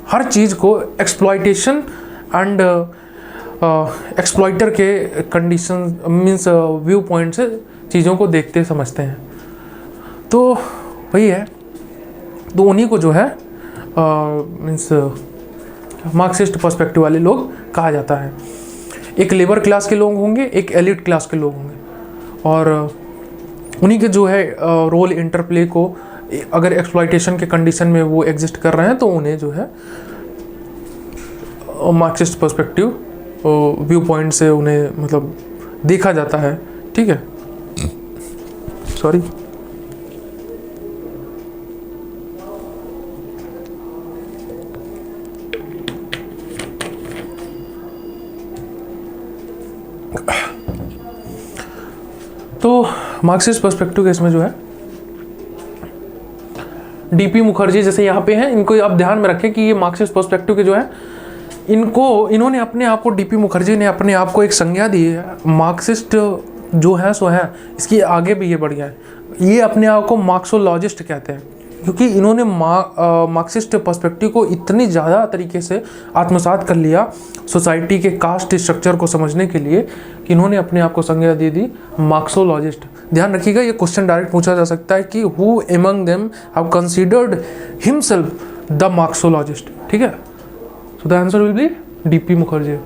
हर चीज़ को एक्सप्लॉयटेशन एंड एक्सप्लॉइटर के कंडीशन मीन्स व्यू पॉइंट से चीज़ों को देखते समझते हैं। तो वही है, तो उन्हीं को जो है मीन्स मार्क्सिस्ट पर्सपेक्टिव वाले लोग कहा जाता है। एक लेबर क्लास के लोग होंगे, एक एलिट क्लास के लोग होंगे, और उन्हीं के जो है रोल इंटरप्ले को अगर एक्सप्लॉइटेशन के कंडीशन में वो एग्जिस्ट कर रहे हैं तो उन्हें जो है मार्क्सिस्ट पर्सपेक्टिव व्यू पॉइंट से उन्हें मतलब देखा जाता है। ठीक है, सॉरी। तो मार्क्सिस्ट पर्सपेक्टिव के इसमें जो है डीपी मुखर्जी जैसे यहाँ पे हैं, इनको आप ध्यान में रखें कि ये मार्क्सिस्ट पर्सपेक्टिव के जो है इन्होंने अपने आप को, डीपी मुखर्जी ने अपने आप को एक संज्ञा दी है मार्क्सिस्ट जो है सो है। इसकी आगे भी ये बढ़ गया है, ये अपने आप को मार्क्सोलॉजिस्ट कहते हैं, क्योंकि इन्होंने मार्क्सिस्ट पर्सपेक्टिव को इतनी ज़्यादा तरीके से आत्मसात कर लिया सोसाइटी के कास्ट स्ट्रक्चर को समझने के लिए कि इन्होंने अपने आप को संज्ञा दे दी मार्क्सोलॉजिस्ट। ध्यान रखिएगा, ये क्वेश्चन डायरेक्ट पूछा जा सकता है कि who among them have considered himself the Marxologist. ठीक है, so the answer will be DP Mukherjee,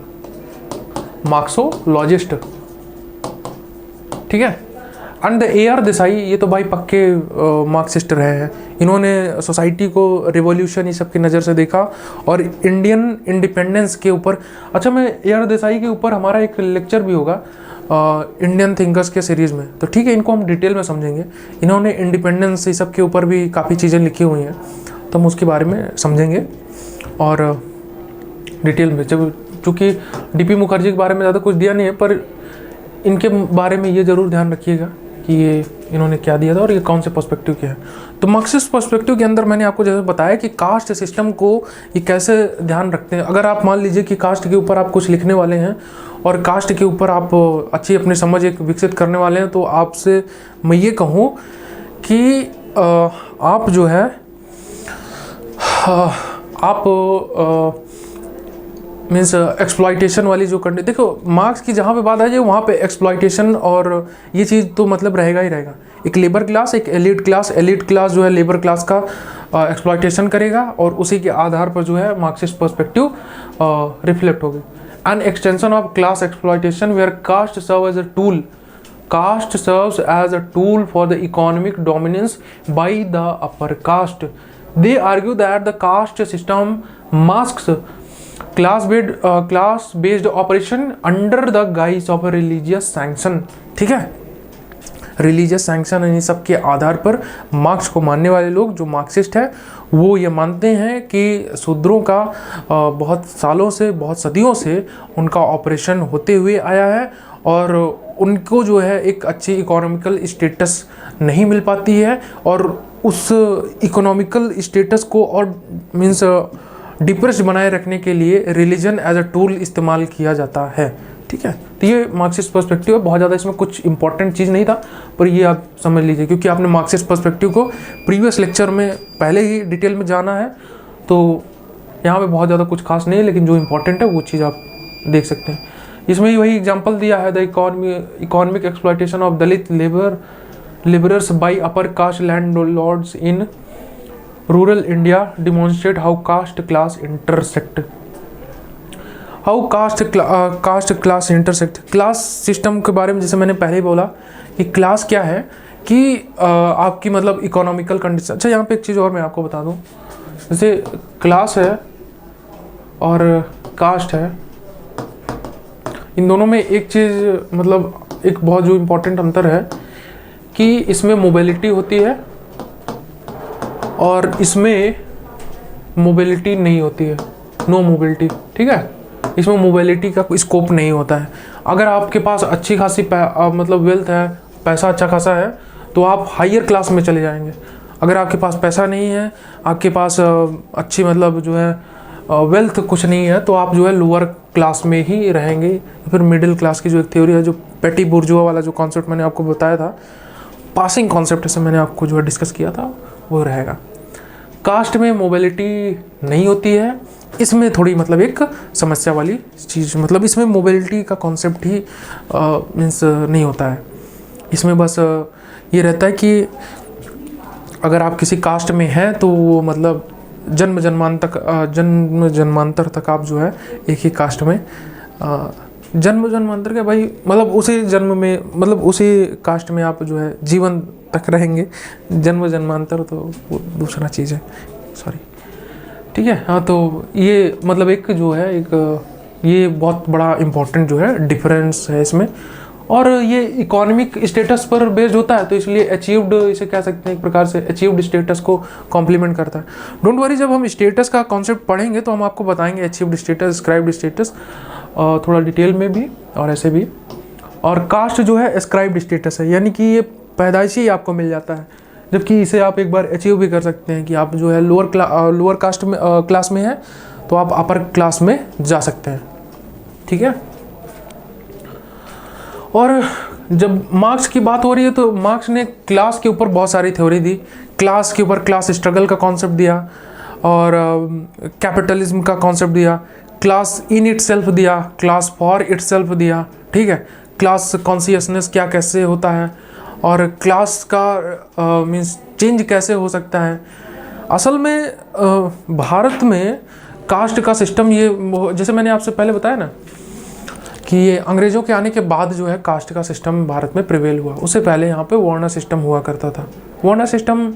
Marxologist. ठीक है, एंड AR देसाई, ये तो भाई पक्के मार्क्सिस्ट रहे हैं। इन्होंने सोसाइटी को रिवॉल्यूशन ये सब की नज़र से देखा और इंडियन इंडिपेंडेंस के ऊपर, अच्छा मैं AR देसाई के ऊपर हमारा एक लेक्चर भी होगा इंडियन थिंकर्स के सीरीज़ में, तो ठीक है, इनको हम डिटेल में समझेंगे। इन्होंने इंडिपेंडेंस ये सब के ऊपर भी काफ़ी चीज़ें लिखी हुई हैं, तो हम उसके बारे में समझेंगे और डिटेल में। जब चूँकि डीपी मुखर्जी के बारे में ज़्यादा कुछ दिया नहीं है, पर इनके बारे में ये ज़रूर ध्यान रखिएगा कि ये इन्होंने क्या दिया था और ये कौन से पर्सपेक्टिव के हैं। तो मार्क्सिस्ट पर्सपेक्टिव के अंदर मैंने आपको जैसे बताया कि कास्ट सिस्टम को ये कैसे ध्यान रखते हैं। अगर आप मान लीजिए कि कास्ट के ऊपर आप कुछ लिखने वाले हैं और कास्ट के ऊपर आप अच्छी अपनी समझ एक विकसित करने वाले हैं, तो आपसे मैं ये कहूँ कि आप जो है आप मीन्स एक्सप्लॉइटेशन वाली जो कंडीशन, देखो मार्क्स की जहाँ पे बात आ जाए वहाँ पे एक्सप्लॉइटेशन और ये चीज़ तो मतलब रहेगा ही रहेगा। एक लेबर क्लास, एक एलिट क्लास जो है लेबर क्लास का एक्सप्लॉइटेशन करेगा और उसी के आधार पर जो है मार्क्सिस्ट पर्सपेक्टिव रिफ्लेक्ट होगी। An extension of class exploitation where caste serve as a tool, caste serves as a tool for the economic dominance by the upper caste. They argue that the caste system masks class based operation under the guise of religious sanction. ठीक है, religious sanction इन सब के आधार पर marks को मानने वाले लोग जो मार्क्सिस्ट है वो ये मानते हैं कि शूद्रों का बहुत सालों से, बहुत सदियों से उनका ऑपरेशन होते हुए आया है और उनको जो है एक अच्छी इकोनॉमिकल स्टेटस नहीं मिल पाती है और उस इकोनॉमिकल स्टेटस को और मीन्स डिप्रेस्ड बनाए रखने के लिए रिलीजन एज अ टूल इस्तेमाल किया जाता है। ठीक है, तो ये मार्क्सिस्ट पर्सपेक्टिव है। बहुत ज़्यादा इसमें कुछ इंपॉर्टेंट चीज़ नहीं था, पर ये आप समझ लीजिए क्योंकि आपने मार्क्सिस्ट पर्सपेक्टिव को प्रीवियस लेक्चर में पहले ही डिटेल में जाना है, तो यहाँ पे बहुत ज़्यादा कुछ खास नहीं है, लेकिन जो इंपॉर्टेंट है वो चीज़ आप देख सकते हैं। इसमें ही वही एग्जाम्पल दिया है, the economic exploitation of Dalit labourers by upper caste landlords in rural India demonstrate how caste class intersect. How caste class intersect. Class system के बारे में जैसे मैंने पहले ही बोला कि क्लास क्या है कि आपकी मतलब इकोनॉमिकल कंडीशन। अच्छा, यहाँ पे एक चीज़ और मैं आपको बता दूँ, जैसे क्लास है और कास्ट है, इन दोनों में एक चीज़ मतलब एक बहुत जो इम्पोर्टेंट अंतर है कि इसमें मोबिलिटी होती है और इसमें मोबिलिटी नहीं होती है, नो मोबिलिटी। ठीक है, इसमें मोबिलिटी का कोई स्कोप नहीं होता है। अगर आपके पास अच्छी खासी मतलब वेल्थ है, पैसा अच्छा खासा है, तो आप हायर क्लास में चले जाएंगे। अगर आपके पास पैसा नहीं है, आपके पास अच्छी मतलब जो है वेल्थ कुछ नहीं है, तो आप जो है लोअर क्लास में ही रहेंगे। फिर मिडिल क्लास की जो एक थ्योरी है, जो पेटी बुर्जुआ वाला जो कॉन्सेप्ट मैंने आपको बताया था, पासिंग कॉन्सेप्ट से मैंने आपको जो है डिस्कस किया था, वो रहेगा। कास्ट में मोबिलिटी नहीं होती है, इसमें थोड़ी मतलब एक समस्या वाली चीज़, मतलब इसमें मोबिलिटी का कॉन्सेप्ट ही मीन्स नहीं होता है। इसमें बस ये रहता है कि अगर आप किसी कास्ट में हैं तो वो मतलब जन्म जन्मांतर तक आप जो है एक ही कास्ट में जन्म जन्मांतर के भाई मतलब उसी जन्म में मतलब उसी कास्ट में आप जो है जीवन तक रहेंगे। जन्म जन्मांतर तो वो दूसरा चीज़ है, सॉरी। ठीक है, हाँ, तो ये मतलब एक जो है एक ये बहुत बड़ा इम्पोर्टेंट जो है डिफरेंस है इसमें। और ये इकोनॉमिक स्टेटस पर बेस्ड होता है, तो इसलिए अचीव्ड इसे कह सकते हैं एक प्रकार से, अचीव्ड स्टेटस को कॉम्प्लीमेंट करता है। डोंट वरी, जब हम स्टेटस का कॉन्सेप्ट पढ़ेंगे तो हम आपको बताएंगे अचीव्ड स्टेटस, स्क्राइब्ड स्टेटस, थोड़ा डिटेल में भी और ऐसे भी। और कास्ट जो है स्क्राइब्ड स्टेटस है, यानी कि ये पैदाइशी ही आपको मिल जाता है, जबकि इसे आप एक बार अचीव भी कर सकते हैं कि आप जो है लोअर कास्ट में क्लास में है तो आप अपर क्लास में जा सकते हैं। ठीक है, और जब मार्क्स की बात हो रही है तो मार्क्स ने क्लास के ऊपर बहुत सारी थ्योरी दी। क्लास के ऊपर क्लास स्ट्रगल का कॉन्सेप्ट दिया, और कैपिटलिज्म का कॉन्सेप्ट दिया, क्लास इन इटसेल्फ दिया, क्लास फॉर इटसेल्फ दिया। ठीक है, क्लास कॉन्शियसनेस क्या कैसे होता है, और क्लास का मीन्स चेंज कैसे हो सकता है। असल में भारत में कास्ट का सिस्टम ये, जैसे मैंने आपसे पहले बताया ना कि ये अंग्रेज़ों के आने के बाद जो है कास्ट का सिस्टम भारत में प्रिवेल हुआ। उससे पहले यहाँ पे वर्ण सिस्टम हुआ करता था। वर्ण सिस्टम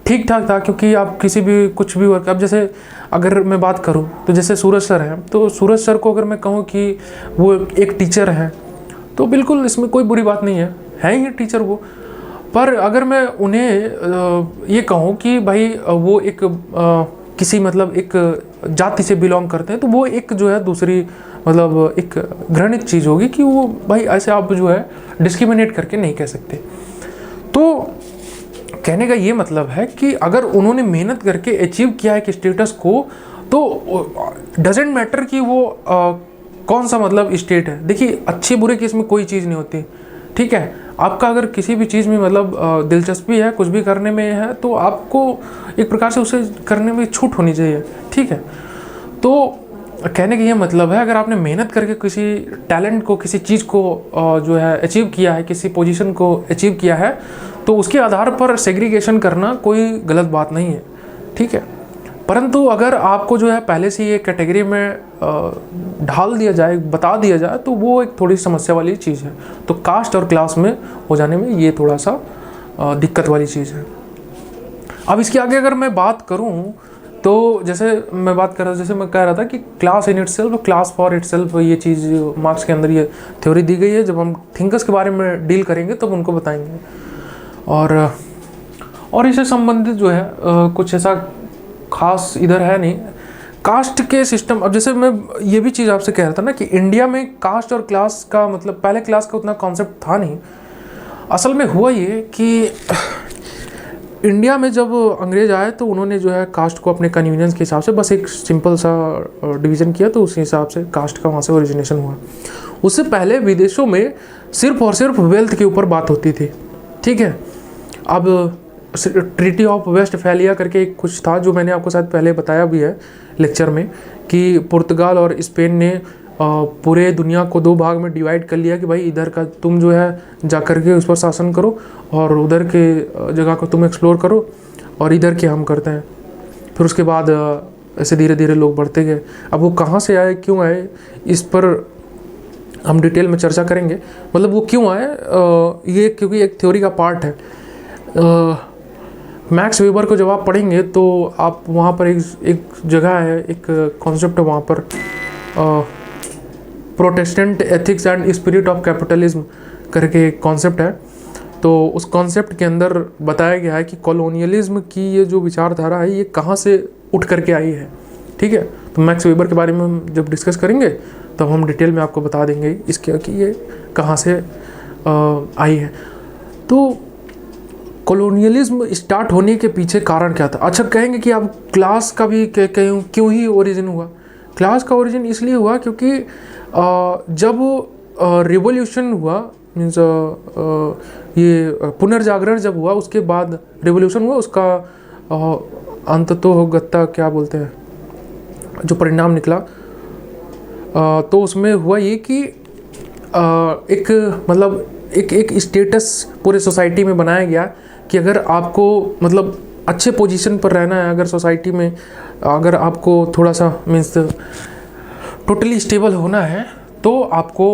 ठीक ठाक था, क्योंकि आप किसी भी कुछ भी वर्क, अब जैसे अगर मैं बात करूँ तो जैसे सूरज सर हैं, तो सूरज सर को अगर मैं कहूँ कि वो एक टीचर हैं तो बिल्कुल इसमें कोई बुरी बात नहीं है ही टीचर वो। पर अगर मैं उन्हें ये कहूँ कि भाई वो एक किसी मतलब एक जाति से बिलोंग करते हैं, तो वो एक जो है दूसरी मतलब एक घृणित चीज़ होगी कि वो भाई ऐसे आप जो है डिस्क्रिमिनेट करके नहीं कह सकते। तो कहने का ये मतलब है कि अगर उन्होंने मेहनत करके अचीव किया है एक स्टेटस को, तो डजेंट मैटर कि वो कौन सा मतलब स्टेट है। देखिए, अच्छे बुरे की इसमें कोई चीज़ नहीं होती। ठीक है, आपका अगर किसी भी चीज़ में मतलब दिलचस्पी है, कुछ भी करने में है, तो आपको एक प्रकार से उसे करने में छूट होनी चाहिए। ठीक है, तो कहने का ये मतलब है, अगर आपने मेहनत करके किसी टैलेंट को, किसी चीज़ को जो है अचीव किया है, किसी पोजीशन को अचीव किया है, तो उसके आधार पर सेग्रीगेशन करना कोई गलत बात नहीं है। ठीक है, परंतु अगर आपको जो है पहले से ये कैटेगरी में ढाल दिया जाए, बता दिया जाए, तो वो एक थोड़ी समस्या वाली चीज़ है। तो कास्ट और क्लास में हो जाने में ये थोड़ा सा दिक्कत वाली चीज़ है। अब इसके आगे अगर मैं बात करूँ तो जैसे मैं बात कर रहा था, जैसे मैं कह रहा था कि class in itself, class for itself, ये चीज़ मार्क्स के अंदर ये थ्योरी दी गई है। जब हम थिंकर्स के बारे में डील करेंगे तब उनको बताएंगे। और इससे संबंधित जो है कुछ ऐसा खास इधर है नहीं कास्ट के सिस्टम। अब जैसे मैं ये भी चीज़ आपसे कह रहा था ना कि इंडिया में कास्ट और क्लास का मतलब पहले क्लास का उतना कॉन्सेप्ट था नहीं। असल में हुआ ये कि इंडिया में जब अंग्रेज आए तो उन्होंने जो है कास्ट को अपने कन्वीनियंस के हिसाब से बस एक सिंपल सा डिवीज़न किया, तो उसी हिसाब से कास्ट का वहाँ से ओरिजिनेशन हुआ। उससे पहले विदेशों में सिर्फ और सिर्फ वेल्थ के ऊपर बात होती थी। ठीक है, अब ट्रीटी ऑफ वेस्टफैलिया करके एक कुछ था जो मैंने आपको शायद पहले बताया भी है लेक्चर में, कि पुर्तगाल और स्पेन ने पूरे दुनिया को दो भाग में डिवाइड कर लिया कि भाई इधर का तुम जो है जा कर के उस पर शासन करो और उधर के जगह को तुम एक्सप्लोर करो और इधर के हम करते हैं। फिर उसके बाद ऐसे धीरे धीरे लोग बढ़ते गए। अब वो कहाँ से आए, क्यों आए, इस पर हम डिटेल में चर्चा करेंगे। मतलब वो क्यों आए, ये क्योंकि एक थ्योरी का पार्ट है। मैक्स वेबर को जब आप पढ़ेंगे तो आप वहाँ पर एक जगह है, एक कॉन्सेप्ट है वहाँ पर, Protestant ethics and spirit of capitalism करके एक कॉन्सेप्ट है। तो उस कॉन्सेप्ट के अंदर बताया गया है कि कॉलोनियलिज्म की ये जो विचारधारा है ये कहाँ से उठ करके आई है। ठीक है, तो मैक्स वेबर के बारे में हम जब डिस्कस करेंगे तब हम डिटेल में आपको बता देंगे इसके कि ये कहाँ से आई है। तो कॉलोनियलिज्म स्टार्ट होने के पीछे कारण क्या था। अच्छा, कहेंगे कि अब क्लास का भी क्यों ही ओरिजिन हुआ। क्लास का ओरिजिन इसलिए हुआ क्योंकि जब रिवॉल्यूशन हुआ, मीन्स ये पुनर्जागरण जब हुआ, उसके बाद रिवॉल्यूशन हुआ, उसका अंततोगत्ता क्या बोलते हैं जो परिणाम निकला, तो उसमें हुआ ये कि एक मतलब एक स्टेटस पूरे सोसाइटी में बनाया गया कि अगर आपको मतलब अच्छे पोजीशन पर रहना है, अगर सोसाइटी में अगर आपको थोड़ा सा मीन्स टोटली स्टेबल होना है, तो आपको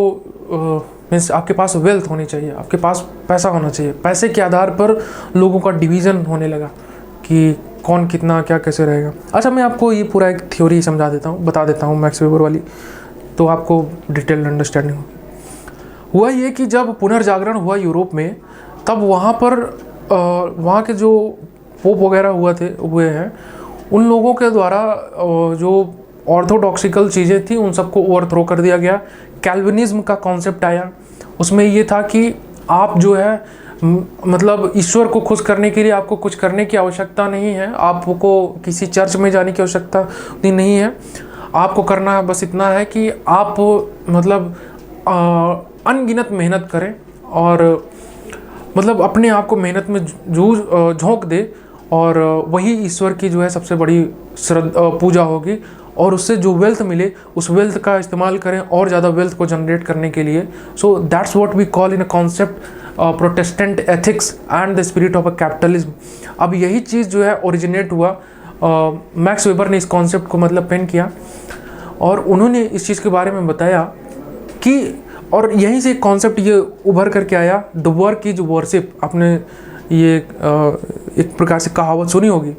मीन्स आपके पास वेल्थ होनी चाहिए, आपके पास पैसा होना चाहिए। पैसे के आधार पर लोगों का डिवीज़न होने लगा कि कौन कितना क्या कैसे रहेगा। अच्छा, मैं आपको ये पूरा एक थ्योरी समझा देता हूँ, बता देता हूँ मैक्स वेबर वाली, तो आपको डिटेल्ड अंडरस्टैंडिंग होगी। हुआ ये कि जब पुनर्जागरण हुआ यूरोप में, तब वहाँ पर वहाँ के जो पोप वगैरह हुए हैं, उन लोगों के द्वारा जो ऑर्थोडॉक्सिकल चीज़ें थी उन सबको ओवरथ्रो कर दिया गया। कैल्विनिज्म का कॉन्सेप्ट आया। उसमें ये था कि आप जो है मतलब ईश्वर को खुश करने के लिए आपको कुछ करने की आवश्यकता नहीं है, आपको किसी चर्च में जाने की आवश्यकता नहीं है। आपको करना बस इतना है कि आप मतलब अनगिनत मेहनत करें और मतलब अपने आप को मेहनत में झोंक दे, और वही ईश्वर की जो है सबसे बड़ी पूजा होगी, और उससे जो वेल्थ मिले उस वेल्थ का इस्तेमाल करें और ज़्यादा वेल्थ को जनरेट करने के लिए। So that's what we call in a concept Protestant ethics and the spirit of a capitalism. अब यही चीज़ जो है ओरिजिनेट हुआ, मैक्स वेबर ने इस कॉन्सेप्ट को मतलब पेन किया, और उन्होंने इस चीज़ के बारे में बताया कि, और यहीं से एक कॉन्सेप्ट ये उभर करके आया, द वर्क इज वर्शिप। आपने ये एक प्रकार से कहावत सुनी होगी,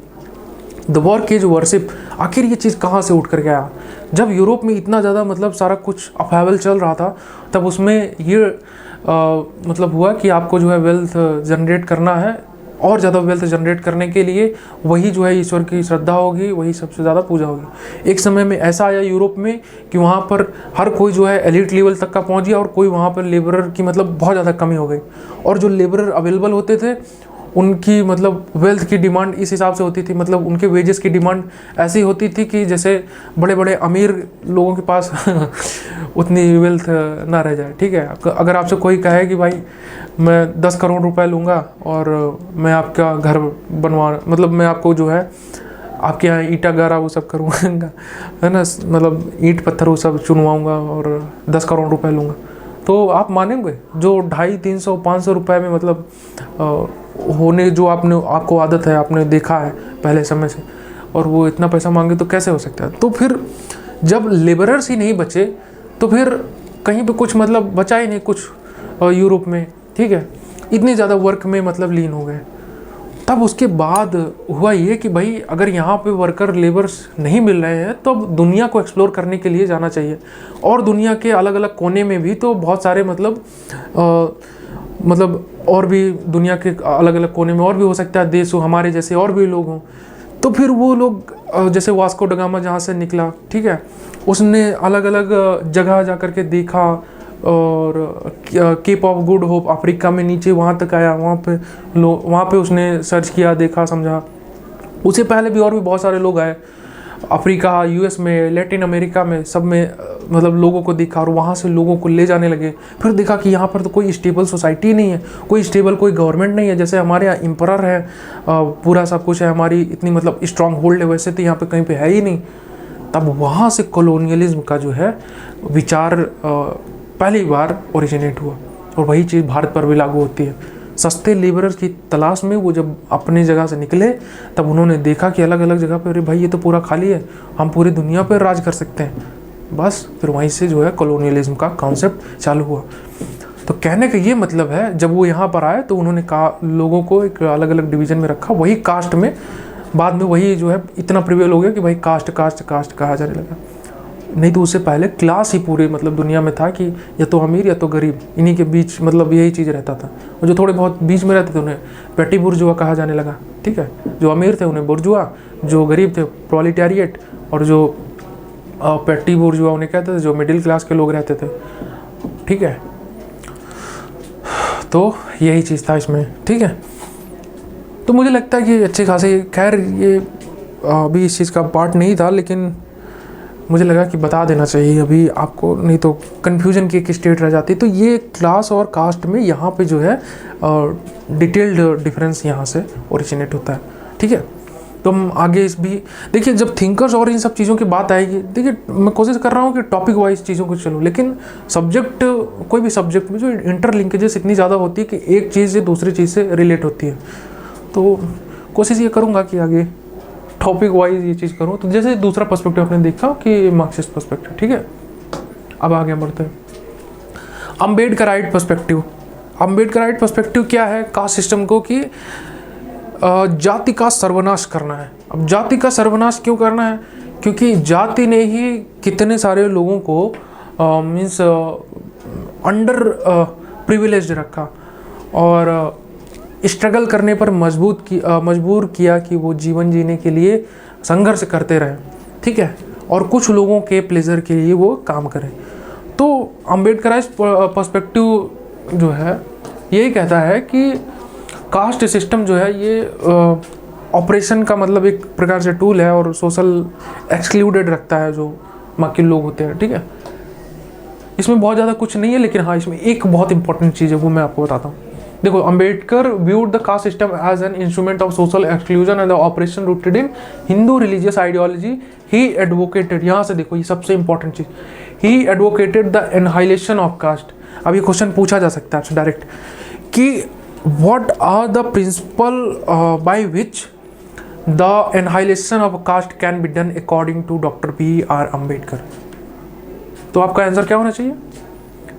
द वर्क इज वर्शिप। आखिर ये चीज़ कहाँ से उठ करके आया? जब यूरोप में इतना ज़्यादा मतलब सारा कुछ अफेवल चल रहा था, तब उसमें ये मतलब हुआ कि आपको जो है वेल्थ जनरेट करना है, और ज़्यादा वेल्थ जनरेट करने के लिए वही जो है ईश्वर की श्रद्धा होगी, वही सबसे ज़्यादा पूजा होगी। एक समय में ऐसा आया यूरोप में कि वहाँ पर हर कोई जो है एलिट लेवल तक का पहुँच गया, और कोई वहाँ पर लेबरर की मतलब बहुत ज़्यादा कमी हो गई, और जो लेबरर अवेलेबल होते थे उनकी मतलब वेल्थ की डिमांड इस हिसाब से होती थी, मतलब उनके वेजेस की डिमांड ऐसी होती थी कि जैसे बड़े बड़े अमीर लोगों के पास उतनी वेल्थ ना रह जाए। ठीक है, अगर आपसे कोई कहे कि भाई मैं 10 करोड़ रुपए लूँगा और मैं आपका घर मतलब मैं आपको जो है आपके यहाँ ईंटा गारा वो सब करूँगा, है ना, मतलब ईंट पत्थर वो सब चुनवाऊँगा और 10 करोड़ रुपए लूँगा, तो आप मानेंगे? जो 250, 300, 500 रुपए में मतलब होने जो आपको आदत है, आपने देखा है पहले समय से, और वो इतना पैसा मांगे तो कैसे हो सकता है? तो फिर जब लेबरर्स ही नहीं बचे, तो फिर कहीं पे कुछ मतलब बचा ही नहीं कुछ यूरोप में। ठीक है, इतने ज़्यादा वर्क में मतलब लीन हो गए। तब उसके बाद हुआ ये कि भाई अगर यहाँ पे वर्कर लेबर्स नहीं मिल रहे हैं, तो अब दुनिया को एक्सप्लोर करने के लिए जाना चाहिए, और दुनिया के अलग अलग कोने में भी तो बहुत सारे मतलब और भी दुनिया के अलग अलग कोने में और भी हो सकता है देश हो हमारे जैसे और भी लोग हों। तो फिर वो लोग जैसे वास्को ड गामा जहाँ से निकला, ठीक है, उसने अलग अलग जगह जा कर के देखा, और Cape of Good Hope Africa में नीचे वहाँ तक आया, वहाँ पे उसने सर्च किया, देखा, समझा। उससे पहले भी और भी बहुत सारे लोग आए, अफ्रीका, यूएस में, लैटिन अमेरिका में, सब में मतलब लोगों को देखा, और वहाँ से लोगों को ले जाने लगे। फिर देखा कि यहाँ पर तो कोई स्टेबल सोसाइटी नहीं है, कोई गवर्नमेंट नहीं है। जैसे हमारे यहाँ इम्परर है, पूरा सब कुछ है, हमारी इतनी मतलब स्ट्रॉन्ग होल्ड है, वैसे तो यहाँ पे कहीं पे है ही नहीं। तब वहाँ से कॉलोनियलिज्म का जो है विचार पहली बार ओरिजिनेट हुआ, और वही चीज़ भारत पर भी लागू होती है। सस्ते लेबरर्स की तलाश में वो जब अपनी जगह से निकले, तब उन्होंने देखा कि अलग अलग जगह पे, अरे भाई ये तो पूरा खाली है, हम पूरी दुनिया पर राज कर सकते हैं। बस फिर वहीं से जो है कॉलोनियलिज्म का कॉन्सेप्ट चालू हुआ। तो कहने का ये मतलब है, जब वो यहाँ पर आए तो उन्होंने लोगों को एक अलग अलग डिवीज़न में रखा, वही कास्ट में, बाद में वही जो है इतना प्रिवेल हो गया कि भाई कास्ट कास्ट कास्ट कहा जाने लगा। नहीं तो उससे पहले क्लास ही पूरे मतलब दुनिया में था कि या तो अमीर या तो गरीब, इन्हीं के बीच मतलब यही चीज़ रहता था। और जो थोड़े बहुत बीच में रहते थे उन्हें पेटी बुर्जुआ कहा जाने लगा। ठीक है, जो अमीर थे उन्हें बुर्जुआ, जो गरीब थे प्रोलिटारिएट, और जो पेटी बुर्जुआ उन्हें कहते थे जो मिडिल क्लास के लोग रहते थे। ठीक है, तो यही चीज़ था इसमें। ठीक है, तो मुझे लगता है कि अच्छे खासे, खैर ये अभी इस चीज़ का पार्ट नहीं था, लेकिन मुझे लगा कि बता देना चाहिए अभी आपको, नहीं तो कन्फ्यूजन की एक स्टेट रह जाती। तो ये क्लास और कास्ट में यहाँ पे जो है डिटेल्ड डिफरेंस यहाँ से ओरिजिनेट होता है। ठीक है, तो हम आगे इस भी देखिए, जब थिंकर्स और इन सब चीज़ों की बात आएगी, देखिए मैं कोशिश कर रहा हूँ कि टॉपिक वाइज चीज़ों को चलूँ, लेकिन सब्जेक्ट, कोई भी सब्जेक्ट में जो इंटरलिंकेजेस इतनी ज़्यादा होती है कि एक चीज़ से दूसरी चीज़ से रिलेट होती है। तो कोशिश ये करूँगा कि आगे टॉपिक वाइज ये चीज़ करूँ। तो जैसे दूसरा पर्सपेक्टिव आपने देखा कि मार्क्सिस्ट पर्सपेक्टिव, ठीक है। अब आगे बढ़ते हैं अम्बेडकराइट पर्सपेक्टिव। अम्बेडकराइट पर्सपेक्टिव क्या है? कास्ट सिस्टम को कि जाति का सर्वनाश करना है। अब जाति का सर्वनाश क्यों करना है? क्योंकि जाति ने ही कितने सारे लोगों को मीन्स अंडर प्रिविलेज्ड रखा और स्ट्रगल करने पर मजबूर किया कि वो जीवन जीने के लिए संघर्ष करते रहे, ठीक है, और कुछ लोगों के प्लेजर के लिए वो काम करें। तो अम्बेडकराइज पर्सपेक्टिव जो है यही कहता है कि कास्ट सिस्टम जो है ये ऑपरेशन का मतलब एक प्रकार से टूल है और सोशल एक्सक्लूडेड रखता है जो बाकी लोग होते हैं, ठीक है। इसमें बहुत ज़्यादा कुछ नहीं है, लेकिन हाँ इसमें एक बहुत इंपॉर्टेंट चीज़ है वो मैं आपको बताता हूँ। देखो, Ambedkar viewed the caste system as an instrument of social exclusion and the operation rooted in Hindu religious ideology. He advocated, यहाँ से देखो ये सबसे important cheese, he advocated the annihilation of caste। अब ये क्वेश्चन पूछा जा सकता है आपसे डायरेक्ट कि what are the principle by which the annihilation of caste can be done according to Dr. B.R. Ambedkar। तो आपका आंसर क्या होना चाहिए?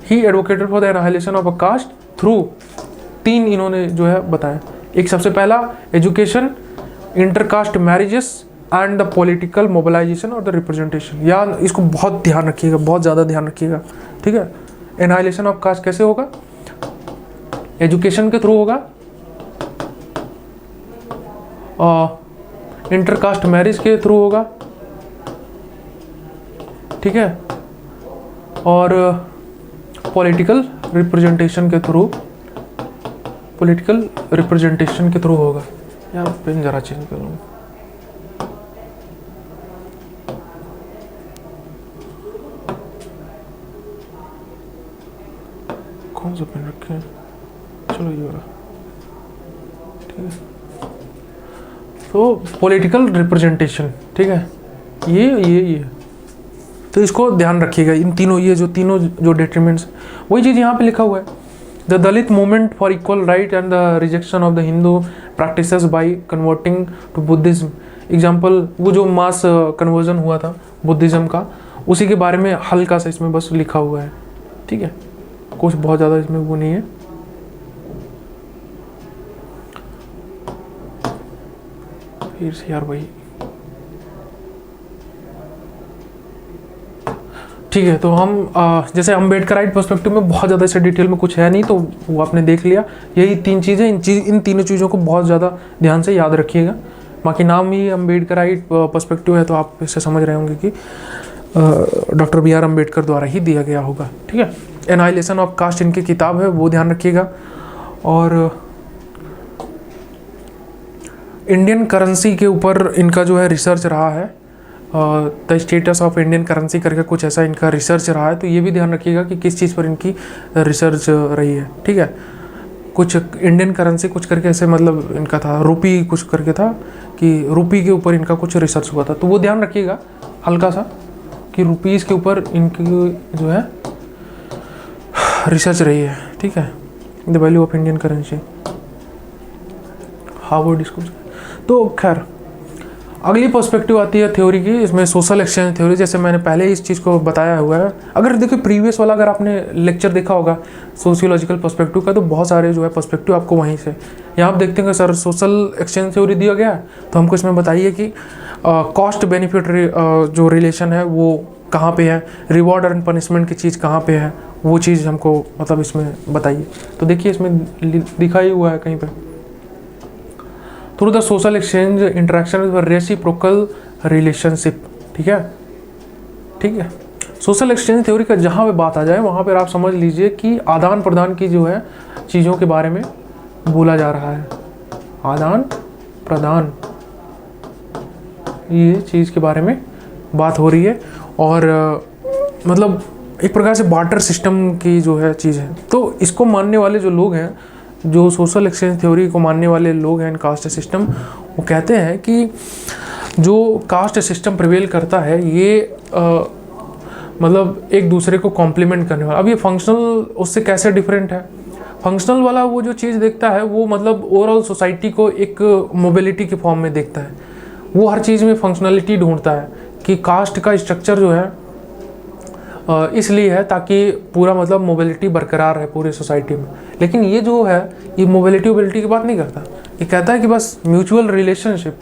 He advocated for the annihilation of a caste through 3 इन्होंने जो है बताया। एक सबसे पहला education, intercaste marriages and the political mobilisation और द रिप्रेजेंटेशन। या इसको बहुत ध्यान रखिएगा, बहुत ज़्यादा ध्यान रखिएगा, ठीक है। एनाइलेशन ऑफ कास्ट कैसे होगा? एजुकेशन के थ्रू होगा, इंटरकास्ट मैरिज के थ्रू होगा, ठीक है, और पॉलिटिकल रिप्रेजेंटेशन के थ्रू होगा। यार पेन जरा चेंज करूँ। कौन सा पेन रखे हैं? चलो ये वाला, ठीक है। तो पॉलिटिकल रिप्रेजेंटेशन, ठीक है, ये तो इसको ध्यान रखिएगा। इन तीनों जो तीनों डिटरमिनेंट्स, वही चीज़ यहाँ पे लिखा हुआ है। The Dalit movement for equal right and the rejection of the Hindu practices by converting to Buddhism. Example, वो जो मास कन्वर्जन हुआ था बुद्धिज्म का, उसी के बारे में हल्का सा इसमें बस लिखा हुआ है, ठीक है, कुछ बहुत ज़्यादा इसमें वो नहीं है। फिर से यार वही, ठीक है। तो हम जैसे अम्बेडकराइट पर्सपेक्टिव में बहुत ज़्यादा ऐसे डिटेल में कुछ है नहीं, तो वो आपने देख लिया। यही 3 चीज़ें, इन तीनों चीज़ों को बहुत ज़्यादा ध्यान से याद रखिएगा। बाकी नाम ही अम्बेडकराइट पर्सपेक्टिव है, तो आप इससे समझ रहे होंगे कि डॉक्टर बी आर अम्बेडकर द्वारा ही दिया गया होगा, ठीक है। एनाइलेशन ऑफ कास्ट इनकी किताब है, वो ध्यान रखिएगा। और इंडियन करेंसी के ऊपर इनका जो है रिसर्च रहा है, the status of Indian currency करके कुछ ऐसा इनका रिसर्च रहा है। तो ये भी ध्यान रखिएगा कि किस चीज़ पर इनकी रिसर्च रही है, ठीक है। कुछ इंडियन करेंसी कुछ करके ऐसे मतलब इनका था, रुपी कुछ करके था कि रुपी के ऊपर इनका कुछ रिसर्च हुआ था। तो वो ध्यान रखिएगा हल्का सा कि रुपीज़ के ऊपर इनकी जो है रिसर्च रही है, ठीक है। The value of Indian currency, Harvard school. तो खैर अगली पर्सपेक्टिव आती है थ्योरी की, इसमें सोशल एक्सचेंज थ्योरी। जैसे मैंने पहले इस चीज़ को बताया हुआ है। अगर देखिए प्रीवियस वाला अगर आपने लेक्चर देखा होगा सोशियोलॉजिकल पर्सपेक्टिव का, तो बहुत सारे जो है पर्सपेक्टिव आपको वहीं से यहाँ आप देखते हैं सर सोशल एक्सचेंज थ्योरी दिया गया है, तो हमको इसमें बताइए कि कॉस्ट बेनिफिट जो रिलेशन है वो कहाँ पे है, रिवॉर्ड एंड पनिशमेंट की चीज़ कहाँ पे है, वो चीज़ हमको मतलब इसमें बताइए। तो देखिए इसमें दिखा ही हुआ है कहीं पर, through the social exchange interaction with reciprocal relationship, ठीक है, ठीक है। सोशल एक्सचेंज थ्योरी का जहाँ पे बात आ जाए वहाँ पर आप समझ लीजिए कि आदान प्रदान की जो है चीज़ों के बारे में बोला जा रहा है। आदान प्रदान ये चीज़ के बारे में बात हो रही है, और मतलब एक प्रकार से बार्टर सिस्टम की जो है चीज़ है। तो इसको मानने वाले जो लोग हैं, जो सोशल एक्सचेंज थ्योरी को मानने वाले लोग हैं इन कास्ट सिस्टम, वो कहते हैं कि जो कास्ट सिस्टम प्रिवेल करता है ये मतलब एक दूसरे को कॉम्प्लीमेंट करने वाला। अब ये फंक्शनल उससे कैसे डिफरेंट है? फंक्शनल वाला वो जो चीज़ देखता है वो मतलब ओवरऑल सोसाइटी को एक मोबिलिटी के फॉर्म में देखता है। वो हर चीज़ में फंक्शनलिटी ढूंढता है कि कास्ट का स्ट्रक्चर जो है इसलिए है ताकि पूरा मतलब मोबिलिटी बरकरार है पूरी सोसाइटी में। लेकिन ये जो है ये मोबिलिटी की बात नहीं करता, ये कहता है कि बस म्यूचुअल रिलेशनशिप,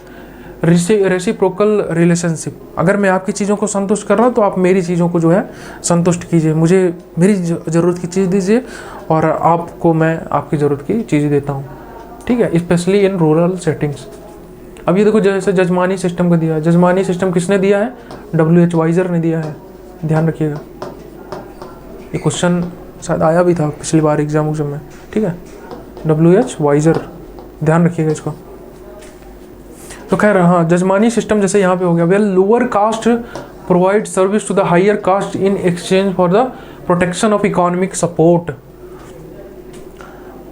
रेसिप्रोकल रिलेशनशिप, अगर मैं आपकी चीज़ों को संतुष्ट कर रहा हूँ तो आप मेरी चीज़ों को जो है संतुष्ट कीजिए, मुझे मेरी ज़रूरत की चीज़ दीजिए और आपको मैं आपकी ज़रूरत की चीज़ देता हूँ, ठीक है, स्पेशली इन रूरल सेटिंग्स। अब ये देखो जैसे जजमानी सिस्टम का दिया है, जजमानी सिस्टम किसने दिया है? WH वाइजर ने दिया है, ध्यान रखिएगा। ये क्वेश्चन शायद आया भी था पिछली बार एग्जाम में, ठीक है, WH वाइजर, ध्यान रखिएगा इसको। तो खैर हाँ, जजमानी सिस्टम जैसे यहाँ पे हो गया, well lower caste provide service to the higher caste in exchange for the protection of economic support.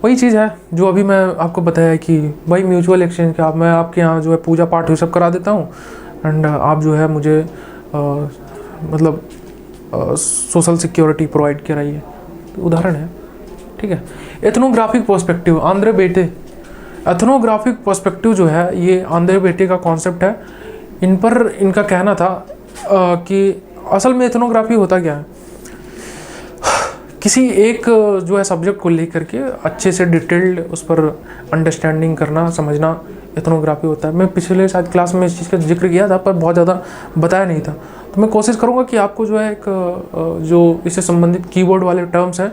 वही चीज़ है जो अभी मैं आपको बताया कि भाई म्यूचुअल एक्सचेंज का, मैं आपके यहाँ जो है पूजा पाठ ये सब करा देता हूँ एंड आप जो है मुझे मतलब सोशल सिक्योरिटी प्रोवाइड कराइए, तो उदाहरण है, ठीक है। एथनोग्राफिक पर्सपेक्टिव, आंध्र बेटे, एथनोग्राफिक पर्सपेक्टिव जो है ये आंध्र बेटे का कॉन्सेप्ट है। इन पर इनका कहना था कि असल में एथनोग्राफी होता क्या है, किसी एक जो है सब्जेक्ट को लेकर के अच्छे से डिटेल्ड उस पर अंडरस्टैंडिंग करना, समझना एथनोग्राफी होता है। मैं पिछले शायद क्लास में इस चीज़ का जिक्र किया था पर बहुत ज़्यादा बताया नहीं था, तो मैं कोशिश करूँगा कि आपको जो है एक जो इससे संबंधित कीवर्ड वाले टर्म्स हैं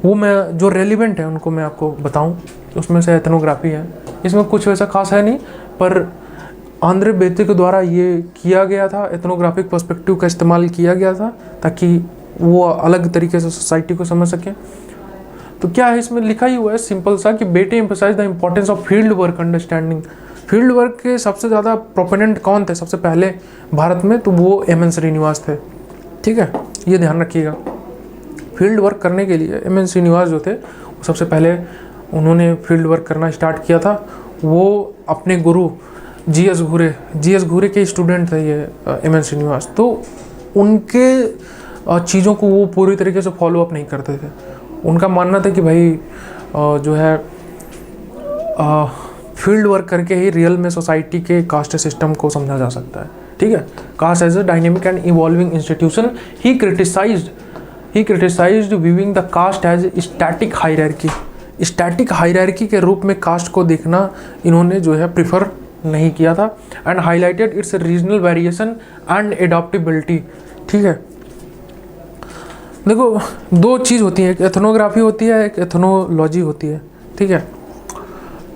वो मैं जो रेलिवेंट है उनको मैं आपको बताऊँ, उसमें से एथनोग्राफी है। इसमें कुछ वैसा खास है नहीं, पर आंध्र बेटे के द्वारा ये किया गया था, एथनोग्राफिक पर्सपेक्टिव का इस्तेमाल किया गया था ताकि वो अलग तरीके से सोसाइटी को समझ सकें। तो क्या है इसमें लिखा ही हुआ है सिंपल सा कि Beteille emphasise the importance of field work understanding. Field work के सबसे ज़्यादा प्रोपोनेंट कौन थे सबसे पहले भारत में? तो वो MN श्रीनिवास थे, ठीक है, ये ध्यान रखिएगा। फील्ड वर्क करने के लिए MN श्रीनिवास जो थे वो सबसे पहले उन्होंने फील्ड वर्क करना स्टार्ट किया था। वो अपने गुरु GS घुरे के स्टूडेंट थे ये MN श्रीनिवास, तो उनके चीज़ों को वो पूरी तरीके से फॉलो अप नहीं करते थे। उनका मानना था कि भाई जो है फील्ड वर्क करके ही रियल में सोसाइटी के कास्ट सिस्टम को समझा जा सकता है, ठीक है। Caste as a dynamic and evolving institution, he criticised viewing the caste as static hierarchy. Static hierarchy के रूप में कास्ट को देखना इन्होंने जो है प्रिफर नहीं किया था। And highlighted its regional variation and adaptability, ठीक है। देखो दो चीज़ होती है, एक एथनोग्राफी होती है, एक एथनोलॉजी होती है, ठीक है।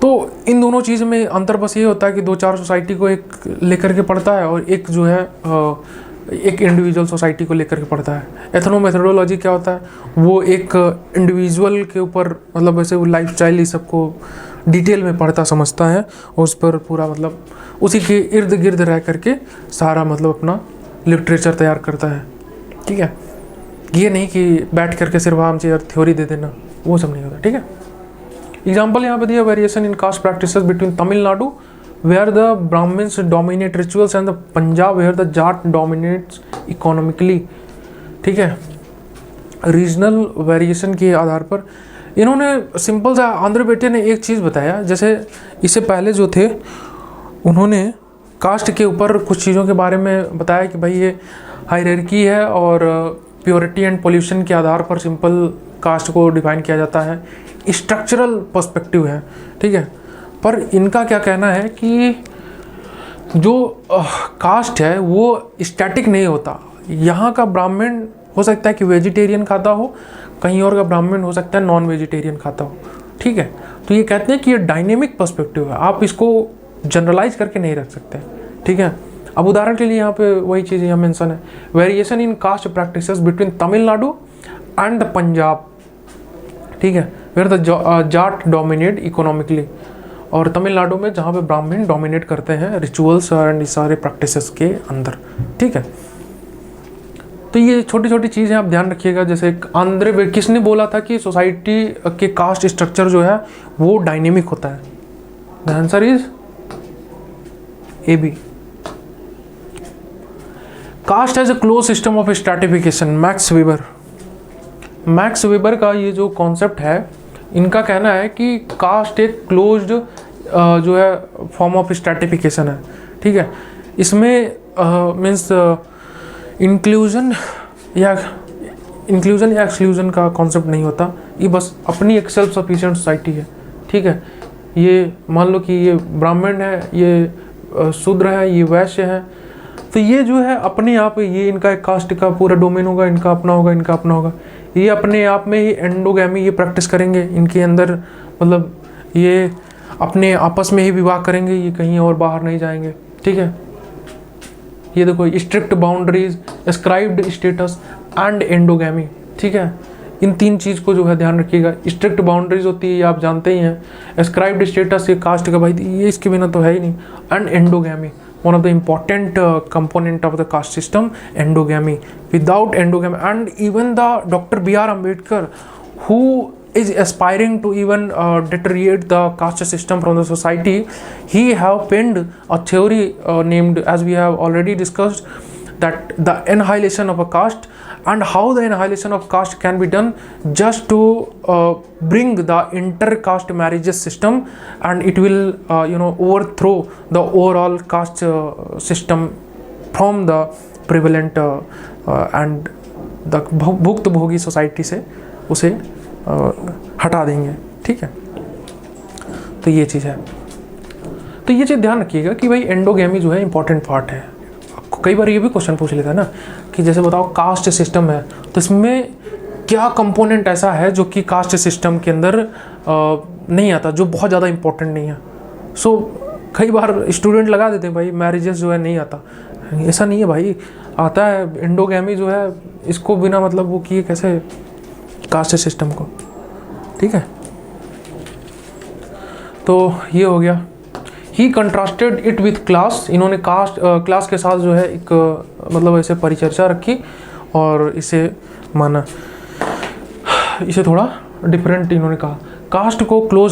तो इन दोनों चीज़ में अंतर बस ये होता है कि दो चार सोसाइटी को एक लेकर के पढ़ता है और एक जो है एक इंडिविजुअल सोसाइटी को लेकर के पढ़ता है। एथनो मेथोडोलॉजी क्या होता है, वो एक इंडिविजुअल के ऊपर मतलब वैसे वो लाइफ स्टाइल इस सबको डिटेल में पढ़ता समझता है और उस पर पूरा मतलब उसी के इर्द गिर्द रह करके सारा मतलब अपना लिटरेचर तैयार करता है, ठीक है। ये नहीं कि बैठ करके सिर्फ आम चेयर थ्योरी दे देना, वो सब नहीं होता, ठीक है। एग्जाम्पल यहाँ पे दिया, variation in caste practices between Tamil Nadu where the Brahmins dominate rituals and the Punjab where the Jat dominates economically, ठीक है। रीजनल वेरिएशन के आधार पर इन्होंने सिंपल सा आंध्र बेटे ने एक चीज़ बताया, जैसे इससे पहले जो थे उन्होंने कास्ट के ऊपर कुछ चीज़ों के बारे में बताया कि भाई ये हायरार्की है और प्योरिटी एंड पोल्यूशन के आधार पर सिंपल कास्ट को डिफाइन किया जाता है, स्ट्रक्चरल पर्सपेक्टिव है, ठीक है। पर इनका क्या कहना है कि जो कास्ट है वो स्टैटिक नहीं होता। यहाँ का ब्राह्मण हो सकता है कि वेजिटेरियन खाता हो, कहीं और का ब्राह्मण हो सकता है नॉन वेजिटेरियन खाता हो, ठीक है। तो ये कहते हैं कि ये डायनेमिक पर्सपेक्टिव है, आप इसको जनरलाइज करके नहीं रख सकते, ठीक है। अब उदाहरण के लिए यहाँ पे वही चीज़ यहाँ मेंशन है, variation in caste practices between Tamil Nadu and the Punjab, ठीक है, where the Jat dominate economically, और तमिलनाडु में जहाँ पे ब्राह्मण डोमिनेट करते हैं रिचुअल्स एंड इस सारे प्रैक्टिसेस के अंदर, ठीक है। तो ये छोटी छोटी चीज़ें आप ध्यान रखिएगा। जैसे आंध्र किसने बोला था कि सोसाइटी के कास्ट स्ट्रक्चर जो है वो डायनेमिक होता है? The answer is AB। Caste as a close system of stratification, Max Weber का ये जो कॉन्सेप्ट है इनका कहना है कि कास्ट एक क्लोज्ड जो है फॉर्म ऑफ स्ट्रैटिफिकेशन है, ठीक है। इसमें मीन्स इंक्लूजन या एक्सक्लूजन का कॉन्सेप्ट नहीं होता, ये बस अपनी एक सेल्फ सफिशिएंट सोसाइटी है, ठीक है। ये मान लो कि ये ब्राह्मण है, ये शूद्र है, ये वैश्य है, तो ये जो है अपने आप ये इनका एक कास्ट का पूरा डोमेन होगा, इनका अपना होगा, इनका अपना होगा। ये अपने आप में ही एंडोगैमी ये प्रैक्टिस करेंगे, इनके अंदर मतलब ये अपने आपस में ही विवाह करेंगे, ये कहीं और बाहर नहीं जाएंगे, ठीक है। ये देखो strict boundaries, ascribed status and endogamy, ठीक है। इन तीन चीज़ को जो है ध्यान रखिएगा। स्ट्रिक्ट बाउंड्रीज होती है, आप जानते ही हैं। एस्क्राइब्ड स्टेटस ये कास्ट का भाई ये इसके बिना तो है ही नहीं। And endogamy one of the important component of the caste system, endogamy. Without endogamy, and even the Dr. B.R. Ambedkar, who is aspiring to even deteriorate the caste system from the society, he have penned a theory named, as we have already discussed, that the annihilation of a caste, and how the annihilation of caste can be done just to bring the inter-caste marriages system, and it will overthrow the overall caste system from the prevalent and the भुक्त भोगी society से उसे हटा देंगे, ठीक है। तो ये चीज़ है, तो ये चीज़ ध्यान रखिएगा कि भाई एंडोगैमी जो है इंपॉर्टेंट पार्ट है। कई बार ये भी क्वेश्चन पूछ लेता है ना कि जैसे बताओ कास्ट सिस्टम है, तो इसमें क्या कंपोनेंट ऐसा है जो कि कास्ट सिस्टम के अंदर नहीं आता, जो बहुत ज़्यादा इंपॉर्टेंट नहीं है। सो कई बार स्टूडेंट लगा देते हैं भाई मैरिजेस जो है नहीं आता, ऐसा नहीं है भाई, आता है। एंडोगैमी जो है इसको बिना मतलब वो किए कैसे कास्ट सिस्टम को, ठीक है। तो ये हो गया। ही कंट्रास्टेड इट विथ क्लास, इन्होंने क्लास के साथ जो है एक मतलब ऐसे परिचर्चा रखी और इसे माना, इसे थोड़ा डिफरेंट इन्होंने कहा। कास्ट को क्लोज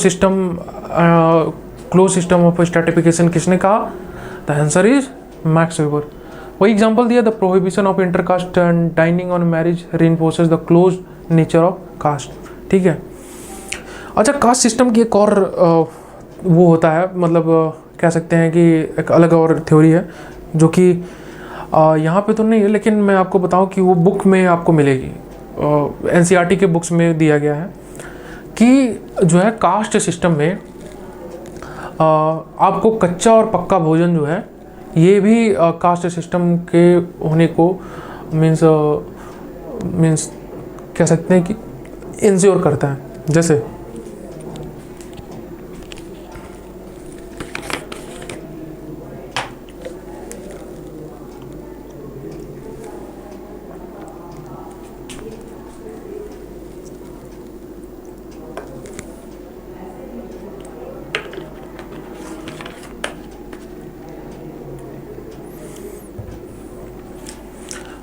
सिस्टम ऑफ स्ट्रैटिफिकेशन किसने कहा? The answer is Max Weber. वही एग्जांपल दिया, the prohibition of intercaste and dining on marriage reinforces the close nature of caste, ठीक है। अच्छा, कास्ट सिस्टम की एक और वो होता है, मतलब कह सकते हैं कि एक अलग और थ्योरी है जो कि यहाँ पे तो नहीं है, लेकिन मैं आपको बताऊँ कि वो बुक में आपको मिलेगी, NCERT के बुक्स में दिया गया है कि जो है कास्ट सिस्टम में आपको कच्चा और पक्का भोजन जो है ये भी कास्ट सिस्टम के होने को मीन्स कह सकते हैं कि इंश्योर करता है। जैसे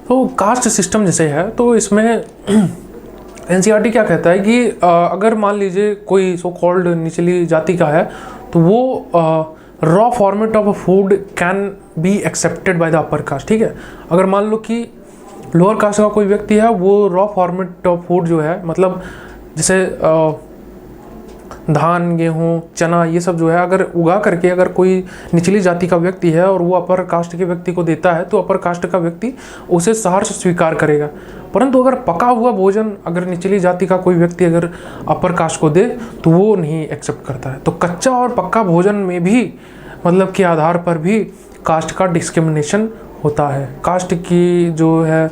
तो कास्ट सिस्टम जैसे है, तो इसमें NCERT क्या कहता है कि अगर मान लीजिए कोई सो कॉल्ड निचली जाति का है तो वो raw format of food can be accepted by the upper cast, ठीक है। अगर मान लो कि लोअर कास्ट का कोई व्यक्ति है, वो रॉ फॉर्मेट ऑफ फूड जो है, मतलब जैसे धान, गेहूँ, चना, ये सब जो है अगर उगा करके अगर कोई निचली जाति का व्यक्ति है और वो अपर कास्ट के व्यक्ति को देता है तो अपर कास्ट का व्यक्ति उसे सहर्ष स्वीकार करेगा। परंतु अगर पका हुआ भोजन अगर निचली जाति का कोई व्यक्ति अगर अपर कास्ट को दे तो वो नहीं एक्सेप्ट करता है। तो कच्चा और पक्का भोजन में भी मतलब के आधार पर भी कास्ट का डिस्क्रिमिनेशन होता है। कास्ट की जो है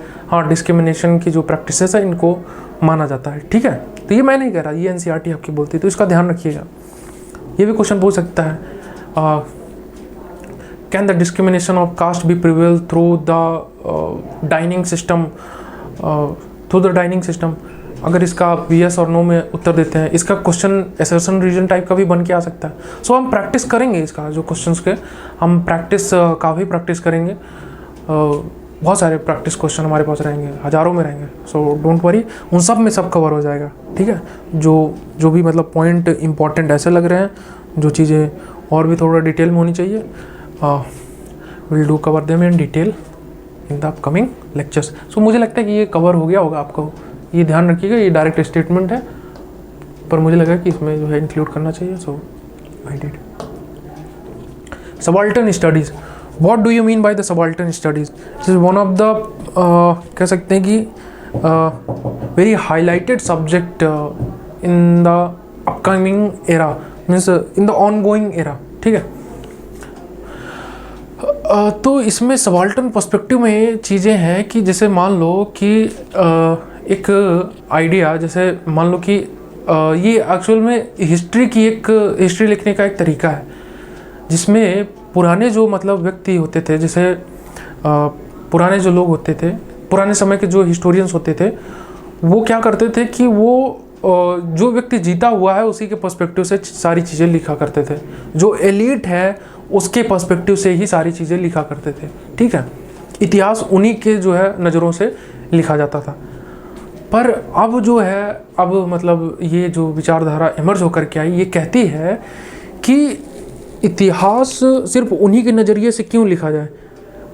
डिस्क्रिमिनेशन की जो प्रैक्टिसेस है इनको माना जाता है, ठीक है। तो ये मैं नहीं कह रहा, ये NCERT आपकी बोलती है, तो इसका ध्यान रखिएगा। ये भी क्वेश्चन पूछ सकता है, can the discrimination of caste be prevail through the dining system, अगर इसका आप yes और no में उत्तर देते हैं, इसका क्वेश्चन असर्शन रीजन टाइप का भी बन के आ सकता है। सो हम प्रैक्टिस करेंगे इसका, जो क्वेश्चंस के हम काफ़ी प्रैक्टिस करेंगे। बहुत सारे प्रैक्टिस क्वेश्चन हमारे पास रहेंगे, हज़ारों में रहेंगे। सो डोंट वरी, उन सब में सब कवर हो जाएगा, ठीक है। जो भी मतलब पॉइंट इंपॉर्टेंट ऐसे लग रहे हैं, जो चीज़ें और भी थोड़ा डिटेल में होनी चाहिए, will do cover them in detail in the upcoming lectures. So मुझे लगता है कि ये कवर हो गया होगा आपको। ये ध्यान रखिएगा, ये डायरेक्ट स्टेटमेंट है, पर मुझे लगा कि इसमें जो है इंक्लूड करना चाहिए, so I did. Subaltern studies, what do you mean by the subaltern studies? This is one of the कह सकते हैं कि very highlighted subject in the upcoming era, means in the ongoing era, ठीक है। तो इसमें सबाल्टर्न पर्सपेक्टिव में ये चीज़ें हैं कि जैसे मान लो कि एक आइडिया, जैसे मान लो कि ये एक्चुअल में हिस्ट्री लिखने का एक तरीका है, जिसमें पुराने जो मतलब व्यक्ति होते थे, जैसे पुराने जो लोग होते थे, पुराने समय के जो हिस्टोरियंस होते थे, वो क्या करते थे कि वो जो व्यक्ति जीता हुआ है उसी के पर्सपेक्टिव से सारी चीज़ें लिखा करते थे, जो एलीट है उसके पर्सपेक्टिव से ही सारी चीज़ें लिखा करते थे, ठीक है। इतिहास उन्हीं के जो है नज़रों से लिखा जाता था। पर अब जो है, अब मतलब ये जो विचारधारा इमर्ज होकर के आई, ये कहती है कि इतिहास सिर्फ उन्हीं के नज़रिए से क्यों लिखा जाए,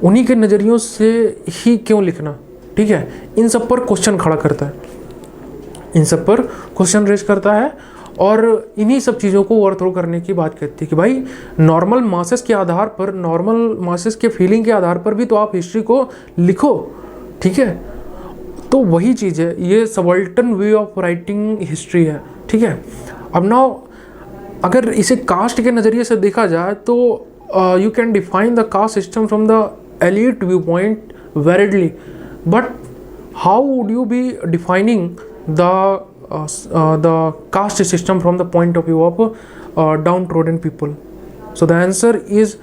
उन्हीं के नज़रियों से ही क्यों लिखना, ठीक है। इन सब पर क्वेश्चन खड़ा करता है, इन सब पर क्वेश्चन रेज करता है, और इन्हीं सब चीज़ों को ओवरथ्रो करने की बात कहती है कि भाई नॉर्मल मासेस के आधार पर, नॉर्मल मासेस के फीलिंग के आधार पर भी तो आप हिस्ट्री को लिखो, ठीक है। तो वही चीज़ है, ये subaltern way of writing history है, ठीक है। अब नाउ अगर इसे कास्ट के नज़रिए से देखा जाए तो you can define the caste system from the elite view point validly, but how would you be defining the caste system from the point of view of downtrodden people? So the answer is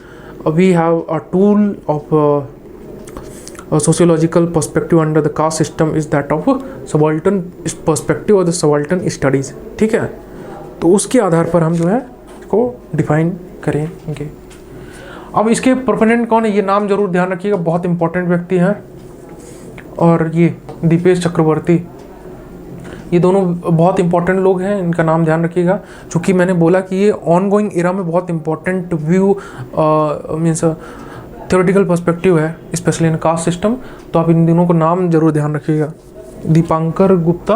we have a tool of a sociological perspective under the caste system is that of subaltern perspective or the subaltern studies, ठीक है। तो उसके आधार पर हम जो है इसको define करेंगे। अब इसके प्रोपोनेंट कौन है, ये नाम जरूर ध्यान रखिएगा, बहुत इंपॉर्टेंट व्यक्ति हैं, और ये दीपेश चक्रवर्ती, ये दोनों बहुत इंपॉर्टेंट लोग हैं, इनका नाम ध्यान रखिएगा। चूँकि मैंने बोला कि ये ऑनगोइंग एरा में बहुत important view means theoretical perspective है, स्पेशली इन कास्ट सिस्टम, तो आप इन दोनों को नाम जरूर ध्यान रखिएगा। दीपांकर गुप्ता,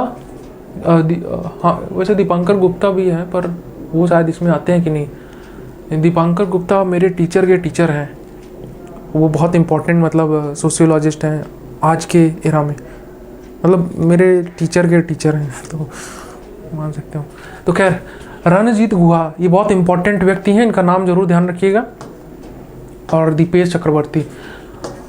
हाँ वैसे दीपांकर गुप्ता भी हैं, पर वो शायद इसमें आते हैं कि नहीं। दीपांकर गुप्ता मेरे टीचर के टीचर हैं, वो बहुत इंपॉर्टेंट मतलब सोशियोलॉजिस्ट हैं आज के एरा में, मतलब मेरे टीचर के टीचर हैं, तो मान सकते हो। तो खैर, रणजीत गुहा ये बहुत इंपॉर्टेंट व्यक्ति हैं, इनका नाम जरूर ध्यान रखिएगा। और दीपेश चक्रवर्ती,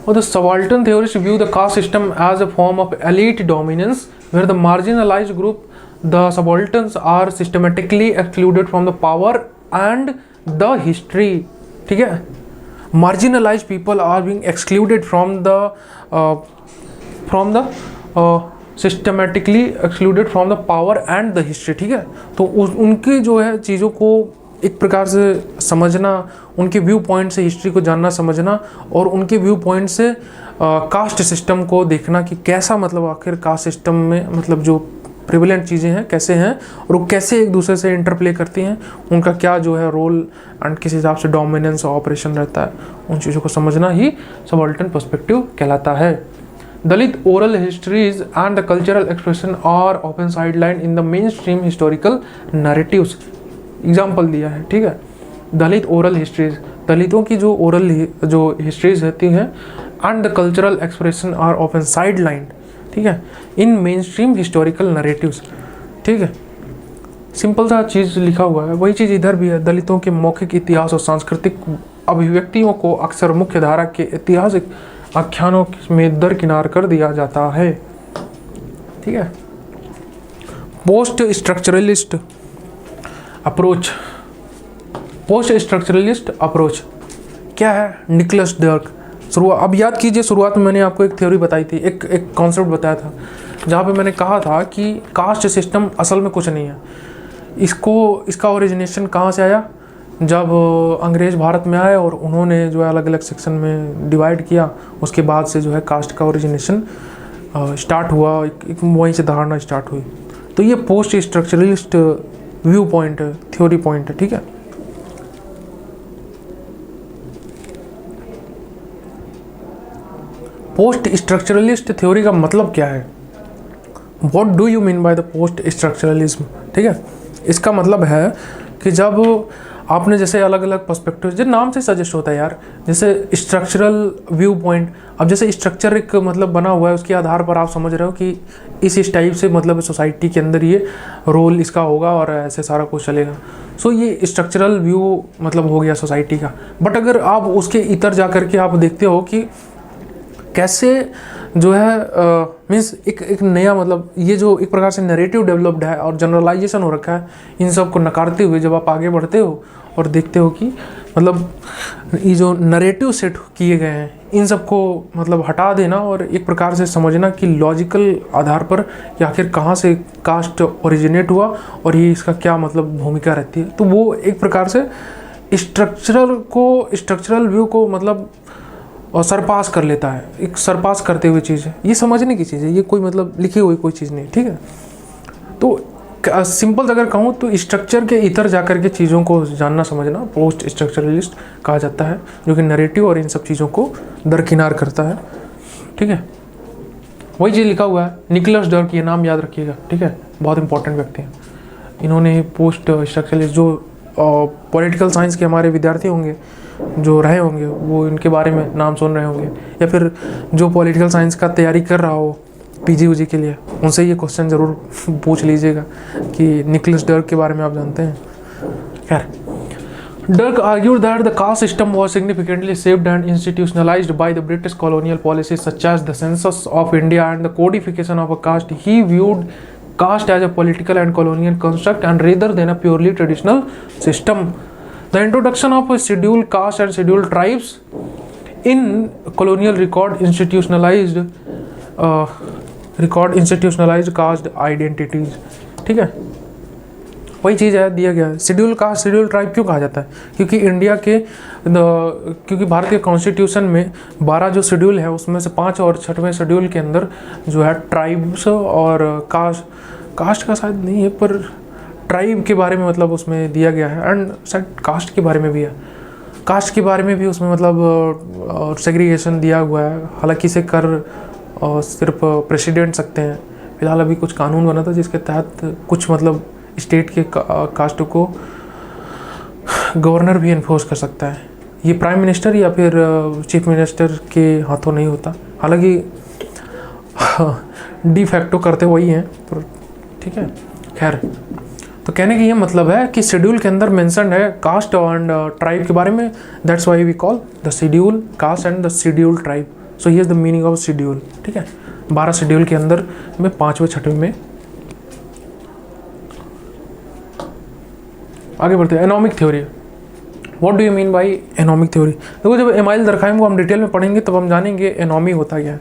और the subaltern theorist view the caste system as a form of elite dominance where the marginalised group the subalterns are systematically excluded from the power and the history, ठीक है। Marginalised people are being excluded from the systematically excluded from the power and the history, ठीक है। तो उनकी जो है चीज़ों को एक प्रकार से समझना, उनके व्यू पॉइंट से हिस्ट्री को जानना समझना, और उनके व्यू पॉइंट से कास्ट सिस्टम को देखना कि कैसा मतलब आखिर कास्ट सिस्टम में मतलब जो प्रिविलेंट चीज़ें हैं कैसे हैं, और वो कैसे एक दूसरे से इंटरप्ले करती हैं, उनका क्या जो है रोल एंड किस हिसाब से डोमिनेंस ऑपरेशन रहता है, उन चीज़ों को समझना ही सबाल्टर्न पर्सपेक्टिव कहलाता है। Dalit oral histories and the cultural expression are often sidelined in the mainstream historical narratives. Example दिया है, ठीक है। दलित ओरल हिस्ट्रीज, दलितों की जो ओरल जो हिस्ट्रीज रहती हैं, and the cultural expression are often sidelined, ठीक है, in mainstream historical narratives, ठीक है। सिंपल सा चीज़ लिखा हुआ है, वही चीज़ इधर भी है। दलितों के मौखिक इतिहास और सांस्कृतिक अभिव्यक्तियों को अक्सर मुख्य धारा के ऐतिहासिक आख्यानों में दरकिनार कर दिया जाता है, ठीक है। Post structuralist approach, post structuralist approach क्या है? Nicholas Dirk. शुरुआत, अब याद कीजिए, शुरुआत में मैंने आपको एक थ्योरी बताई थी, एक कॉन्सेप्ट बताया था, जहाँ पे मैंने कहा था कि कास्ट सिस्टम असल में कुछ नहीं है। इसका ओरिजिनेशन कहाँ से आया? जब अंग्रेज़ भारत में आए और उन्होंने जो है अलग अलग सेक्शन में डिवाइड किया, उसके बाद से जो है कास्ट का ओरिजिनेशन स्टार्ट हुआ, वहीं से धारणा स्टार्ट हुई। तो ये पोस्ट स्ट्रक्चरलिस्ट व्यू पॉइंट है, थ्योरी पॉइंट है, ठीक है। पोस्ट स्ट्रक्चरलिस्ट थ्योरी का मतलब क्या है? What do you mean by the post structuralism, ठीक है। इसका मतलब है कि जब आपने जैसे अलग अलग पर्सपेक्टिव, जो नाम से सजेस्ट होता है यार, जैसे स्ट्रक्चरल व्यू पॉइंट। अब जैसे स्ट्रक्चर एक मतलब बना हुआ है, उसके आधार पर आप समझ रहे हो कि इस टाइप से मतलब सोसाइटी के अंदर ये रोल इसका होगा और ऐसे सारा कुछ चलेगा। सो ये स्ट्रक्चरल व्यू मतलब हो गया सोसाइटी का। बट अगर आप उसके इतर जा कर के आप देखते हो कि कैसे जो है मीन्स एक नया मतलब ये जो एक प्रकार से नैरेटिव डेवलप्ड है और जनरलाइजेशन हो रखा है, इन सब को नकारते हुए जब आप आगे बढ़ते हो और देखते हो कि मतलब ये जो नैरेटिव सेट किए गए हैं इन सब को मतलब हटा देना और एक प्रकार से समझना कि लॉजिकल आधार पर कि आखिर कहाँ से कास्ट ओरिजिनेट हुआ और ये इसका क्या मतलब भूमिका रहती है, तो वो एक प्रकार से स्ट्रक्चरल व्यू को मतलब और सरपास कर लेता है। एक सरपास करते हुए चीज़ है, ये समझने की चीज़ है, ये कोई मतलब लिखी हुई कोई चीज़ नहीं, ठीक है। तो सिंपल अगर कहूँ तो स्ट्रक्चर के इतर जाकर के चीज़ों को जानना समझना पोस्ट स्ट्रक्चरलिस्ट कहा जाता है, जो कि नैरेटिव और इन सब चीज़ों को दरकिनार करता है, ठीक है। वही चीज़ लिखा हुआ है निकोलस डर्क, ये नाम याद रखिएगा, ठीक है, बहुत इंपॉर्टेंट व्यक्ति हैं। इन्होंने पोस्ट स्ट्रक्चरलिस्ट जो पॉलिटिकल साइंस के हमारे विद्यार्थी होंगे जो रहे होंगे वो इनके बारे में नाम सुन रहे होंगे, या फिर जो पॉलिटिकल साइंस का तैयारी कर रहा हो पीजी उजी के लिए, उनसे ये क्वेश्चन ज़रूर पूछ लीजिएगा कि निकोलस डर्क के बारे में आप जानते हैं। खैर, डर्क argued that the caste system was significantly shaped and institutionalized by the British colonial policies such as the census of India and the codification of a caste. He viewed caste as a political and colonial construct and rather than a purely traditional system. The introduction of scheduled caste and scheduled tribes in colonial record institutionalized caste identities, ठीक है। वही चीज़ है, दिया गया है schedule caste schedule tribe क्यों कहा जाता है, क्योंकि इंडिया के क्योंकि भारतीय कॉन्स्टिट्यूशन में 12 जो शेड्यूल है उसमें से 5 और 6वें शेड्यूल के अंदर जो है ट्राइब्स और कास्ट का शायद नहीं है पर ट्राइब के बारे में मतलब उसमें दिया गया है, एंड शायद कास्ट के बारे में भी है, कास्ट के बारे में भी उसमें मतलब सेग्रीगेशन दिया हुआ है। हालांकि इसे कर सिर्फ प्रेसिडेंट सकते हैं, फिलहाल अभी कुछ कानून बना था जिसके तहत कुछ मतलब स्टेट के कास्ट को गवर्नर भी इन्फोर्स कर सकता है। ये प्राइम मिनिस्टर या फिर चीफ मिनिस्टर के हाथों नहीं होता, हालांकि डी फैक्टो करते वही हैं, तो ठीक है। खैर, तो कहने का ये मतलब है कि शेड्यूल के अंदर मेंशन है कास्ट एंड ट्राइब के बारे में, that's why we call the schedule caste and the schedule tribe. So here is the meaning of schedule, ठीक है। 12 शेड्यूल के अंदर में 5वें 6वें में आगे बढ़ते हैं। Anomic theory, what do you mean by anomic theory. देखो, जब एमाइल दरखाइम को हम डिटेल में पढ़ेंगे तब हम जानेंगे एनॉमी होता क्या है।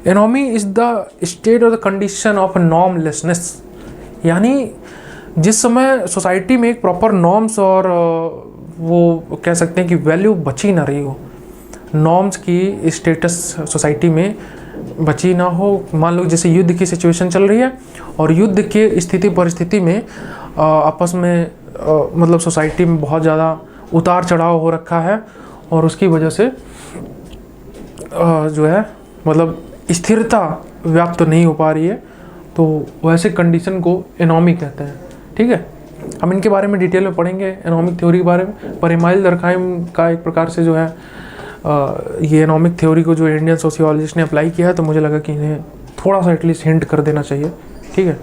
एनॉमी इज द स्टेट और द कंडीशन ऑफ नॉर्मलेसनेस, यानी जिस समय सोसाइटी में एक प्रॉपर नॉर्म्स और वो कह सकते हैं कि वैल्यू बची ना रही हो, नॉर्म्स की स्टेटस सोसाइटी में बची ना हो। मान लो जैसे युद्ध की सिचुएशन चल रही है और युद्ध के स्थिति परिस्थिति में आपस में मतलब सोसाइटी में बहुत ज़्यादा उतार चढ़ाव हो रखा है और उसकी वजह से जो है मतलब स्थिरता व्याप्त तो नहीं हो पा रही है, तो वैसे कंडीशन को एनॉमी कहते हैं, ठीक है। हम इनके बारे में डिटेल में पढ़ेंगे एनॉमिक थ्योरी के बारे में, पर एमाइल दरखाइम का एक प्रकार से जो है ये एनॉमिक थ्योरी को जो इंडियन सोशियोलॉजिस्ट ने अप्लाई किया है, तो मुझे लगा कि इन्हें थोड़ा सा एटलीस्ट हिंट कर देना चाहिए, ठीक है।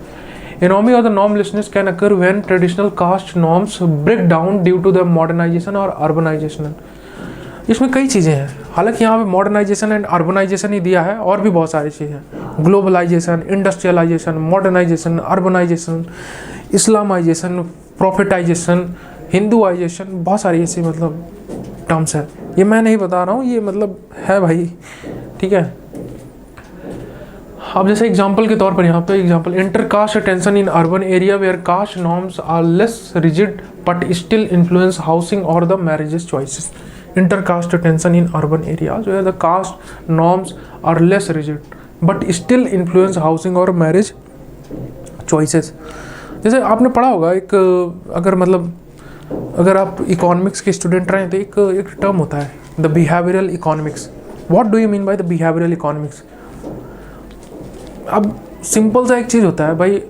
एनॉमी और the normlessness can occur when traditional caste norms break down due to the modernisation और अर्बनाइजेशन। इसमें कई चीज़ें हैं, हालांकि यहाँ पे मॉडर्नाइजेशन एंड अर्बनाइजेशन ही दिया है, और भी बहुत सारी चीज़ें हैं, globalisation, industrialisation, modernisation, urbanisation, Islamisation, profitisation, Hinduisation, बहुत सारी ऐसी मतलब टर्म्स है। ये मैं नहीं बता रहा हूँ, ये मतलब है भाई, ठीक है। अब जैसे एग्जांपल के तौर पर यहाँ पे example, intercaste tension in urban area where caste norms are less rigid but still influence housing और the marriages choices. Intercaste tension in urban area जो है the caste norms are less rigid but still influence housing और marriage choices. जैसे आपने पढ़ा होगा एक अगर आप इकोनॉमिक्स के स्टूडेंट रहे तो एक टर्म होता है the behavioural economics. What do you mean by the behavioural economics. अब सिंपल सा एक चीज़ होता है भाई,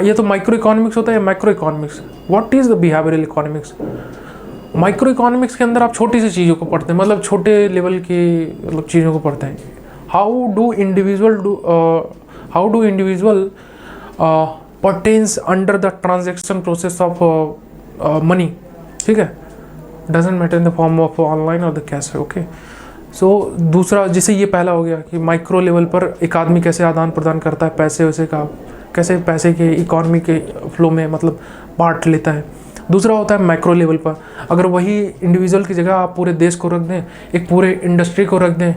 ये तो माइक्रो इकोनॉमिक्स होता है या macro economics? What is the behavioural economics? Micro economics के अंदर आप छोटी सी चीज़ों को पढ़ते हैं, मतलब छोटे लेवल की मतलब चीज़ों को पढ़ते हैं। How do individual pertains under the transaction process of money, ठीक है, doesn't matter in the form of online और द कैश, ओके। सो दूसरा, जैसे ये पहला हो गया कि माइक्रो लेवल पर एक आदमी कैसे आदान प्रदान करता है पैसे वैसे का, कैसे पैसे के इकॉनमी के फ्लो में मतलब पार्ट लेता है। दूसरा होता है मैक्रो लेवल पर, अगर वही इंडिविजुअल की जगह आप पूरे देश को रख दें, एक पूरे इंडस्ट्री को रख दें,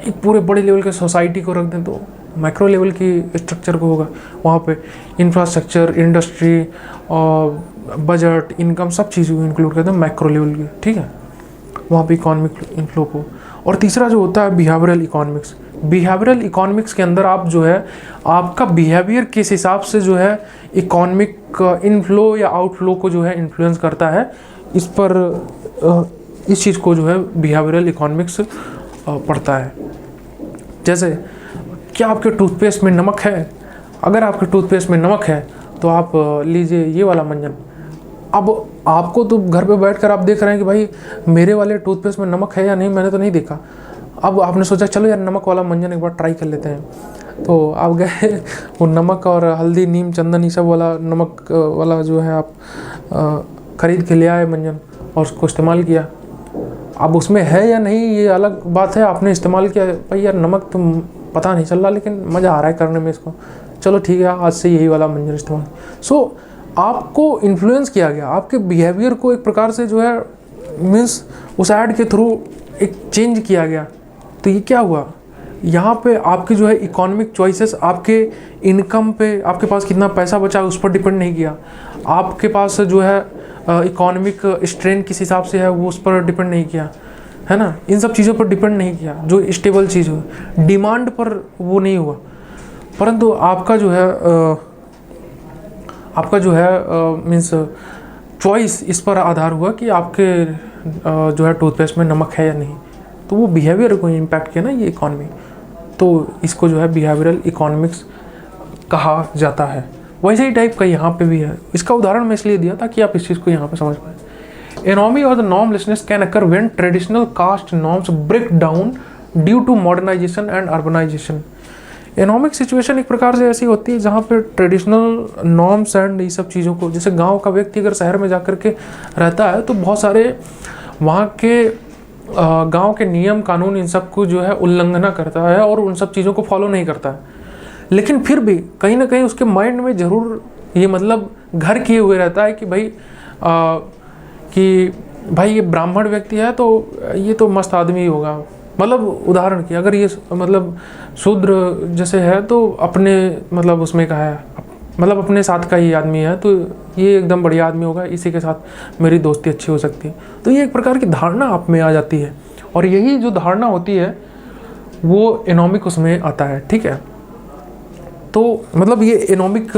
एक पूरे बड़े लेवल के सोसाइटी को रख दें, तो मैक्रो लेवल की स्ट्रक्चर को होगा। वहाँ पे इंफ्रास्ट्रक्चर, इंडस्ट्री और बजट, इनकम, सब चीज़ों को इंक्लूड करते हैं मैक्रो लेवल की, ठीक है, वहाँ पे इकोनॉमिक इन्फ्लो को। और तीसरा जो होता है बिहेवियरल इकोनॉमिक्स। बिहेवियरल इकोनॉमिक्स के अंदर आप जो है आपका बिहेवियर किस हिसाब से जो है इकोनॉमिक इनफ्लो या आउटफ्लो को जो है इन्फ्लुएंस करता है, इस पर इस चीज़ को जो है बिहेवियरल इकोनॉमिक्स पढ़ता है। जैसे क्या आपके टूथपेस्ट में नमक है? अगर आपके टूथपेस्ट में नमक है तो आप लीजिए ये वाला मंजन। अब आपको तो घर पे बैठकर आप देख रहे हैं कि भाई मेरे वाले टूथपेस्ट में नमक है या नहीं, मैंने तो नहीं देखा। अब आपने सोचा चलो यार नमक वाला मंजन एक बार ट्राई कर लेते हैं, तो आप गए वो नमक और हल्दी, नीम, चंदन, ये सब वाला नमक वाला जो है आप ख़रीद के ले आए मंजन और उसको इस्तेमाल किया। अब उसमें है या नहीं ये अलग बात है, आपने इस्तेमाल किया, भाई यार नमक तो पता नहीं चल रहा लेकिन मज़ा आ रहा है करने में इसको, चलो ठीक है आज से यही वाला मंजन इस्तेमाल। सो आपको इन्फ्लुएंस किया गया, आपके बिहेवियर को एक प्रकार से जो है मीन्स उस ऐड के थ्रू एक चेंज किया गया। तो ये क्या हुआ, यहाँ पे आपकी जो है इकोनॉमिक चॉइसेस आपके इनकम पे, आपके पास कितना पैसा बचा है उस पर डिपेंड नहीं किया, आपके पास जो है इकोनॉमिक स्ट्रेन किस हिसाब से है वो उस पर डिपेंड नहीं किया, है ना, इन सब चीज़ों पर डिपेंड नहीं किया। जो स्टेबल चीज़ हो, डिमांड पर वो नहीं हुआ, परंतु आपका जो है मीन्स चॉइस इस पर आधार हुआ कि आपके जो है टूथपेस्ट में नमक है या नहीं। तो वो बिहेवियर को इम्पैक्ट किया ना ये इकॉनमी, तो इसको जो है बिहेवियरल इकोनॉमिक्स कहा जाता है। वैसे ही टाइप का यहाँ पे भी है। इसका उदाहरण मैं इसलिए दिया ताकि आप इस चीज़ को यहाँ पे समझ पाए। एनोमी और the normlessness can occur when traditional caste norms break down due to modernisation and urbanisation. Economic situation एक प्रकार से ऐसी होती है जहाँ पे ट्रेडिशनल नॉर्म्स एंड ये सब चीज़ों को, जैसे गांव का व्यक्ति अगर शहर में जाकर के रहता है तो बहुत सारे वहाँ के गांव के नियम कानून इन सब को जो है उल्लंघना करता है और उन सब चीज़ों को फॉलो नहीं करता है, लेकिन फिर भी कहीं ना कहीं उसके माइंड में ज़रूर ये मतलब घर किए हुए रहता है कि भाई ये ब्राह्मण व्यक्ति है तो ये तो मस्त आदमी ही होगा। मतलब उदाहरण की अगर ये मतलब शूद्र जैसे है तो अपने मतलब उसमें का है, मतलब अपने साथ का ही आदमी है तो ये एकदम बढ़िया आदमी होगा, इसी के साथ मेरी दोस्ती अच्छी हो सकती है। तो ये एक प्रकार की धारणा आप में आ जाती है और यही जो धारणा होती है वो इकोनॉमिक उसमें आता है, ठीक है। तो मतलब ये इकोनॉमिक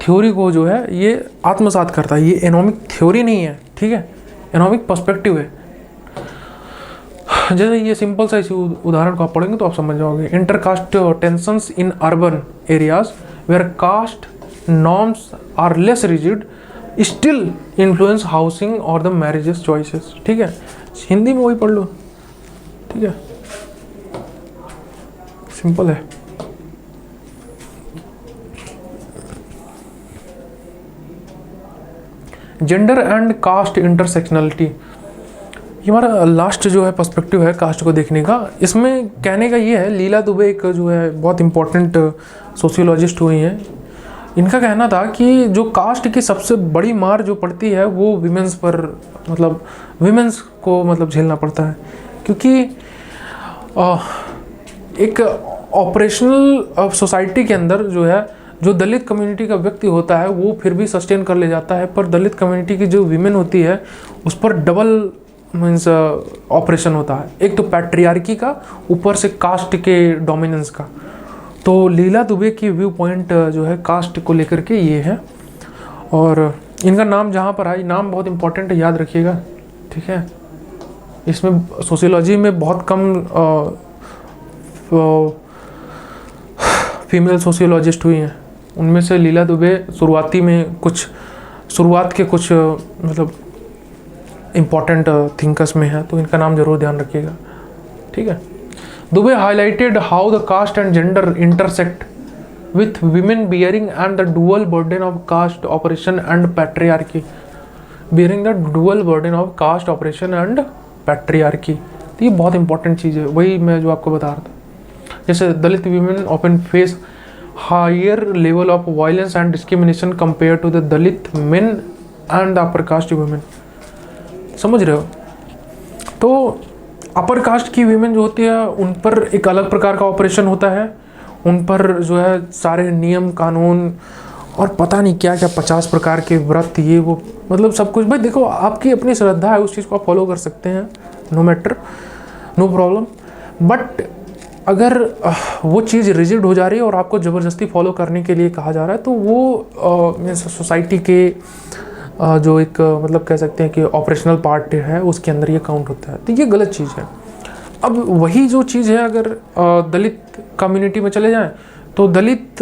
थ्योरी को जो है ये आत्मसात करता है, ये इकोनॉमिक थ्योरी नहीं है, ठीक है, इकोनॉमिक पर्सपेक्टिव है। जैसे ये सिंपल सा इसी उदाहरण को आप पढ़ेंगे तो आप समझ जाओगे। Intercaste tensions in urban areas where caste norms are less rigid still influence housing और द मैरिजेस चॉइसेस, ठीक है। हिंदी में वही पढ़ लो, ठीक है, सिंपल है। जेंडर एंड कास्ट इंटरसेक्शनलिटी, ये हमारा लास्ट जो है पर्सपेक्टिव है कास्ट को देखने का। इसमें कहने का ये है, लीला दुबे एक जो है बहुत इंपॉर्टेंट सोशियोलॉजिस्ट हुई हैं, इनका कहना था कि जो कास्ट की सबसे बड़ी मार जो पड़ती है वो विमेंस पर, मतलब विमेंस को मतलब झेलना पड़ता है, क्योंकि एक ऑपरेशनल सोसाइटी के अंदर जो है जो दलित कम्युनिटी का व्यक्ति होता है वो फिर भी सस्टेन कर ले जाता है, पर दलित कम्युनिटी की जो वीमेन होती है उस पर डबल मीन्स ऑपरेशन होता है, एक तो पैट्रियार्की का, ऊपर से कास्ट के डोमिनेंस का। तो लीला दुबे की व्यू पॉइंट जो है कास्ट को लेकर के ये है, और इनका नाम जहाँ पर है, नाम बहुत इंपॉर्टेंट है, याद रखिएगा, ठीक है। इसमें सोशियोलॉजी में बहुत कम फीमेल सोशियोलॉजिस्ट हुई हैं, उनमें से लीला दुबे शुरुआत के कुछ मतलब इम्पॉर्टेंट थिंकर्स में है, तो इनका नाम जरूर ध्यान रखिएगा, ठीक है। Dube highlighted how the caste and gender intersect with women bearing and the dual burden of caste operation and patriarchy, bearing the dual burden of caste operation and patriarchy. तो ये बहुत इंपॉर्टेंट चीज़ है, वही मैं जो आपको बता रहा था। जैसे Dalit women often face higher level of violence and discrimination compare to the Dalit men and the upper caste women, समझ रहे हो। तो अपर कास्ट की वीमेन जो होती है उन पर एक अलग प्रकार का ऑपरेशन होता है, उन पर जो है सारे नियम कानून और पता नहीं क्या क्या 50 प्रकार के व्रत, ये वो मतलब सब कुछ। भाई देखो, आपकी अपनी श्रद्धा है, उस चीज़ को आप फॉलो कर सकते हैं, no matter, no problem. But अगर वो चीज़ रिजिड हो जा रही है और आपको ज़बरदस्ती फॉलो करने के लिए कहा जा रहा है, तो वो सोसाइटी के जो एक मतलब कह सकते हैं कि ऑपरेशनल पार्ट है, उसके अंदर ये काउंट होता है। तो ये गलत चीज़ है। अब वही जो चीज़ है, अगर दलित कम्युनिटी में चले जाएं, तो दलित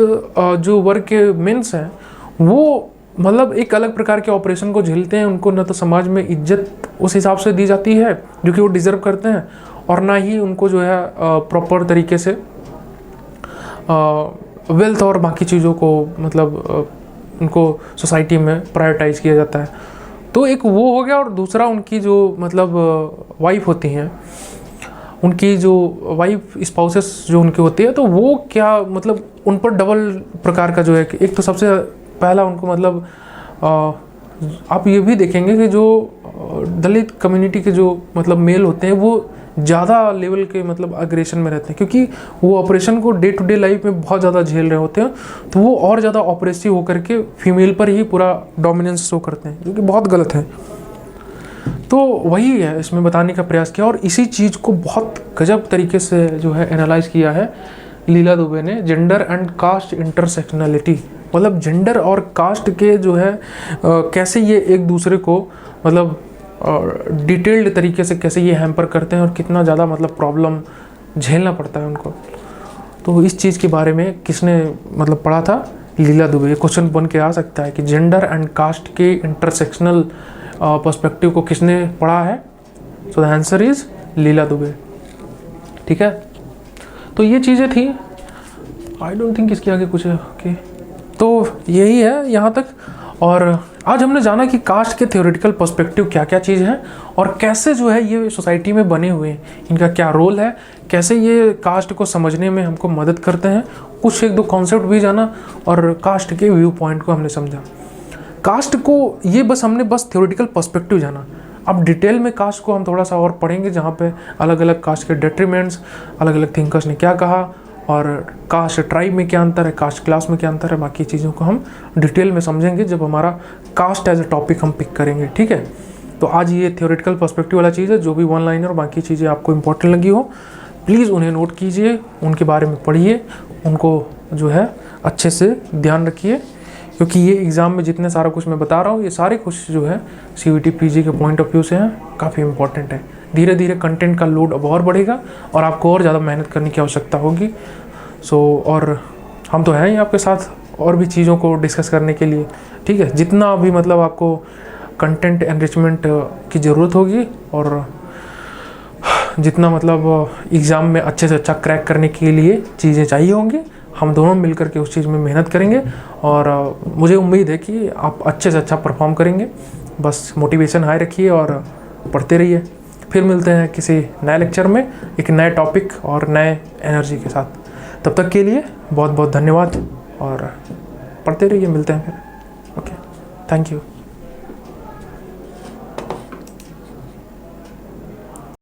जो वर्ग के मेंस हैं वो मतलब एक अलग प्रकार के ऑपरेशन को झेलते हैं। उनको न तो समाज में इज्जत उस हिसाब से दी जाती है जो कि वो डिज़र्व करते हैं, और ना ही उनको जो है प्रॉपर तरीके से वेल्थ और बाकी चीज़ों को मतलब उनको सोसाइटी में प्रायोरिटाइज किया जाता है। तो एक वो हो गया, और दूसरा उनकी जो मतलब वाइफ होती हैं, उनकी जो वाइफ स्पाउसेस जो उनकी होती है, तो वो क्या मतलब उन पर डबल प्रकार का जो है, एक तो सबसे पहला उनको मतलब आप ये भी देखेंगे कि जो दलित कम्युनिटी के जो मतलब मेल होते हैं वो ज़्यादा लेवल के मतलब अग्रेशन में रहते हैं, क्योंकि वो ऑपरेशन को डे टू डे लाइफ में बहुत ज़्यादा झेल रहे होते हैं। तो वो और ज़्यादा ऑपरेसिव होकर के फीमेल पर ही पूरा डोमिनेंस शो करते हैं, जो कि बहुत गलत है। तो वही है इसमें बताने का प्रयास किया, और इसी चीज़ को बहुत गजब तरीके से जो है एनालाइज किया है लीला दुबे ने, जेंडर एंड कास्ट इंटरसेक्शनलिटी। मतलब जेंडर और कास्ट के जो है कैसे ये एक दूसरे को मतलब डिटेल्ड तरीके से कैसे ये हैम्पर करते हैं, और कितना ज़्यादा मतलब प्रॉब्लम झेलना पड़ता है उनको। तो इस चीज़ के बारे में किसने मतलब पढ़ा था? लीला दुबे। क्वेश्चन बन के आ सकता है कि जेंडर एंड कास्ट के इंटरसेक्शनल पर्सपेक्टिव को किसने पढ़ा है? सो द आंसर इज लीला दुबे, ठीक है। तो ये चीज़ें थी, आई डोंट थिंक इसके आगे कुछ है। ओके, तो यही है यहाँ तक। और आज हमने जाना कि कास्ट के थ्योरेटिकल पर्सपेक्टिव क्या क्या चीज़ है, और कैसे जो है ये सोसाइटी में बने हुए हैं, इनका क्या रोल है, कैसे ये कास्ट को समझने में हमको मदद करते हैं। कुछ एक दो कॉन्सेप्ट भी जाना, और कास्ट के व्यू पॉइंट को हमने समझा। कास्ट को ये हमने बस थ्योरेटिकल पर्सपेक्टिव जाना। अब डिटेल में कास्ट को हम थोड़ा सा और पढ़ेंगे, जहाँ पे अलग अलग कास्ट के डेट्रीमेंट्स, अलग अलग थिंकर्स ने क्या कहा, और कास्ट ट्राइब में क्या अंतर है, कास्ट क्लास में क्या अंतर है, बाकी चीज़ों को हम डिटेल में समझेंगे जब हमारा कास्ट एज ए टॉपिक हम पिक करेंगे, ठीक है। तो आज ये थ्योरेटिकल पर्सपेक्टिव वाला चीज़ है। जो भी वन लाइनर और बाकी चीज़ें आपको इंपॉर्टेंट लगी हो, प्लीज़ उन्हें नोट कीजिए, उनके बारे में पढ़िए, उनको जो है अच्छे से ध्यान रखिए, क्योंकि ये एग्ज़ाम में जितने सारा कुछ मैं बता रहा हूँ, ये सारे कुछ जो है CVT PG के पॉइंट ऑफ व्यू से हैं, काफ़ी इंपॉर्टेंट है। धीरे धीरे कंटेंट का लोड अब और बढ़ेगा, और आपको और ज़्यादा मेहनत करने की आवश्यकता होगी। और हम तो हैं ही आपके साथ और भी चीज़ों को डिस्कस करने के लिए, ठीक है। जितना भी मतलब आपको कंटेंट एनरिचमेंट की ज़रूरत होगी, और जितना मतलब एग्ज़ाम में अच्छे से अच्छा क्रैक करने के लिए चीज़ें चाहिए होंगी, हम दोनों मिलकर के उस चीज़ में मेहनत करेंगे। और मुझे उम्मीद है कि आप अच्छे से अच्छा परफॉर्म करेंगे। बस मोटिवेशन हाई रखिए और पढ़ते रहिए। फिर मिलते हैं किसी नए लेक्चर में एक नए टॉपिक और नए एनर्जी के साथ। तब तक के लिए बहुत बहुत धन्यवाद, और पढ़ते रहिए। मिलते हैं फिर। Okay, thank you.